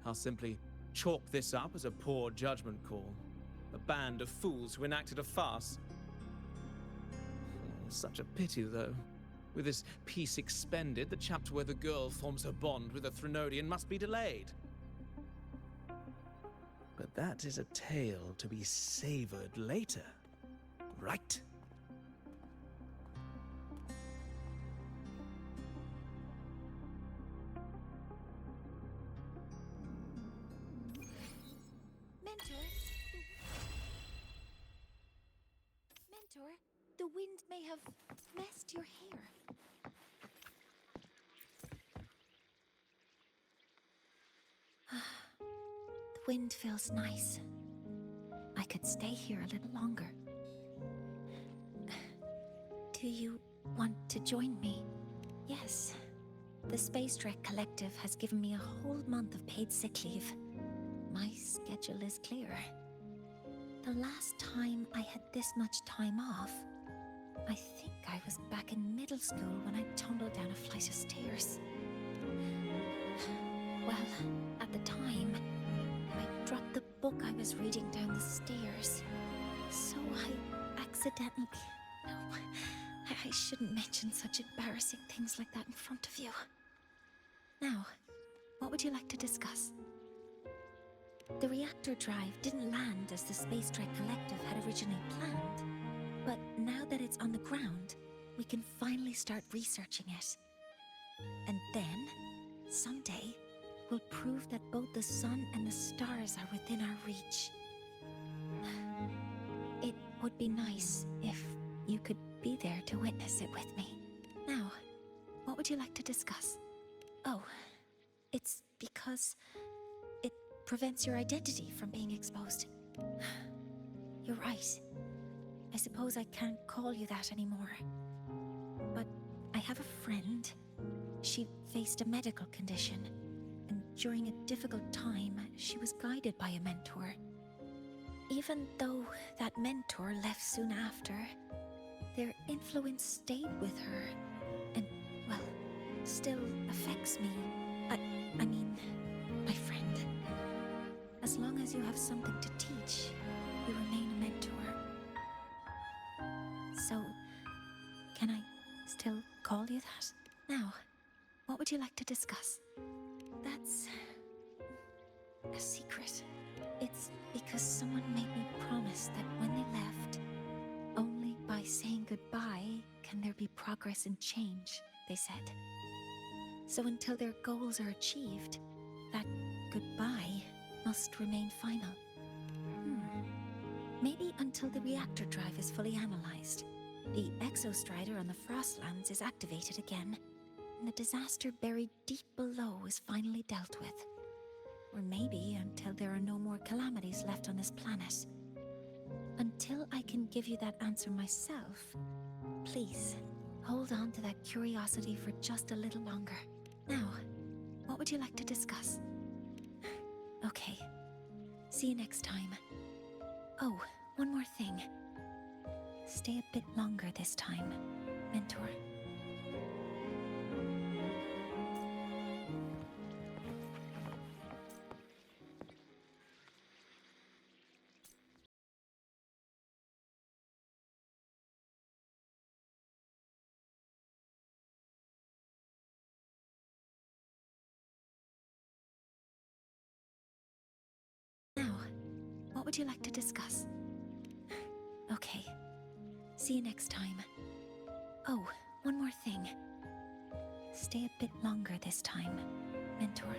I'll simply chalk this up as a poor judgment call. A band of fools who enacted a farce. Such a pity, though. With this piece expended, the chapter where the girl forms her bond with a Threnodian must be delayed. But that is a tale to be savored later, right? Mentor, the wind may have messed your hair. The wind feels nice. I could stay here a little longer. Do you want to join me? Yes. The Space Trek Collective has given me a whole month of paid sick leave. My schedule is clear. The last time I had this much time off, I think I was back in middle school when I tumbled down a flight of stairs. Well, at the time, I dropped the book I was reading down the stairs. So I accidentally... No, I shouldn't mention such embarrassing things like that in front of you. Now, what would you like to discuss? The reactor drive didn't land as the Space Trek Collective had originally planned, but now that it's on the ground, we can finally start researching it. And then, someday, we'll prove that both the sun and the stars are within our reach. It would be nice if you could be there to witness it with me. Now, what would you like to discuss? Oh, it's because it prevents your identity from being exposed. You're right. I suppose I can't call you that anymore. But I have a friend. She faced a medical condition, and during a difficult time, she was guided by a mentor. Even though that mentor left soon after, their influence stayed with her, and, well, still affects me. I mean, my friend. As long as you have something to teach, you remain a mentor. So, can I still call you that? Now, what would you like to discuss? That's a secret. It's because someone made me promise that when they left, only by saying goodbye can there be progress and change, they said. So until their goals are achieved, that goodbye must remain final. Maybe until the reactor drive is fully analyzed, the exostrider on the Frostlands is activated again, and the disaster buried deep below is finally dealt with. Or maybe until there are no more calamities left on this planet. Until I can give you that answer myself, please, hold on to that curiosity for just a little longer. Now, what would you like to discuss? Okay. See you next time. Oh, one more thing. Stay a bit longer this time, Mentor. Now, what would you like to discuss? Okay. See you next time. Oh, one more thing. Stay a bit longer this time, Mentor.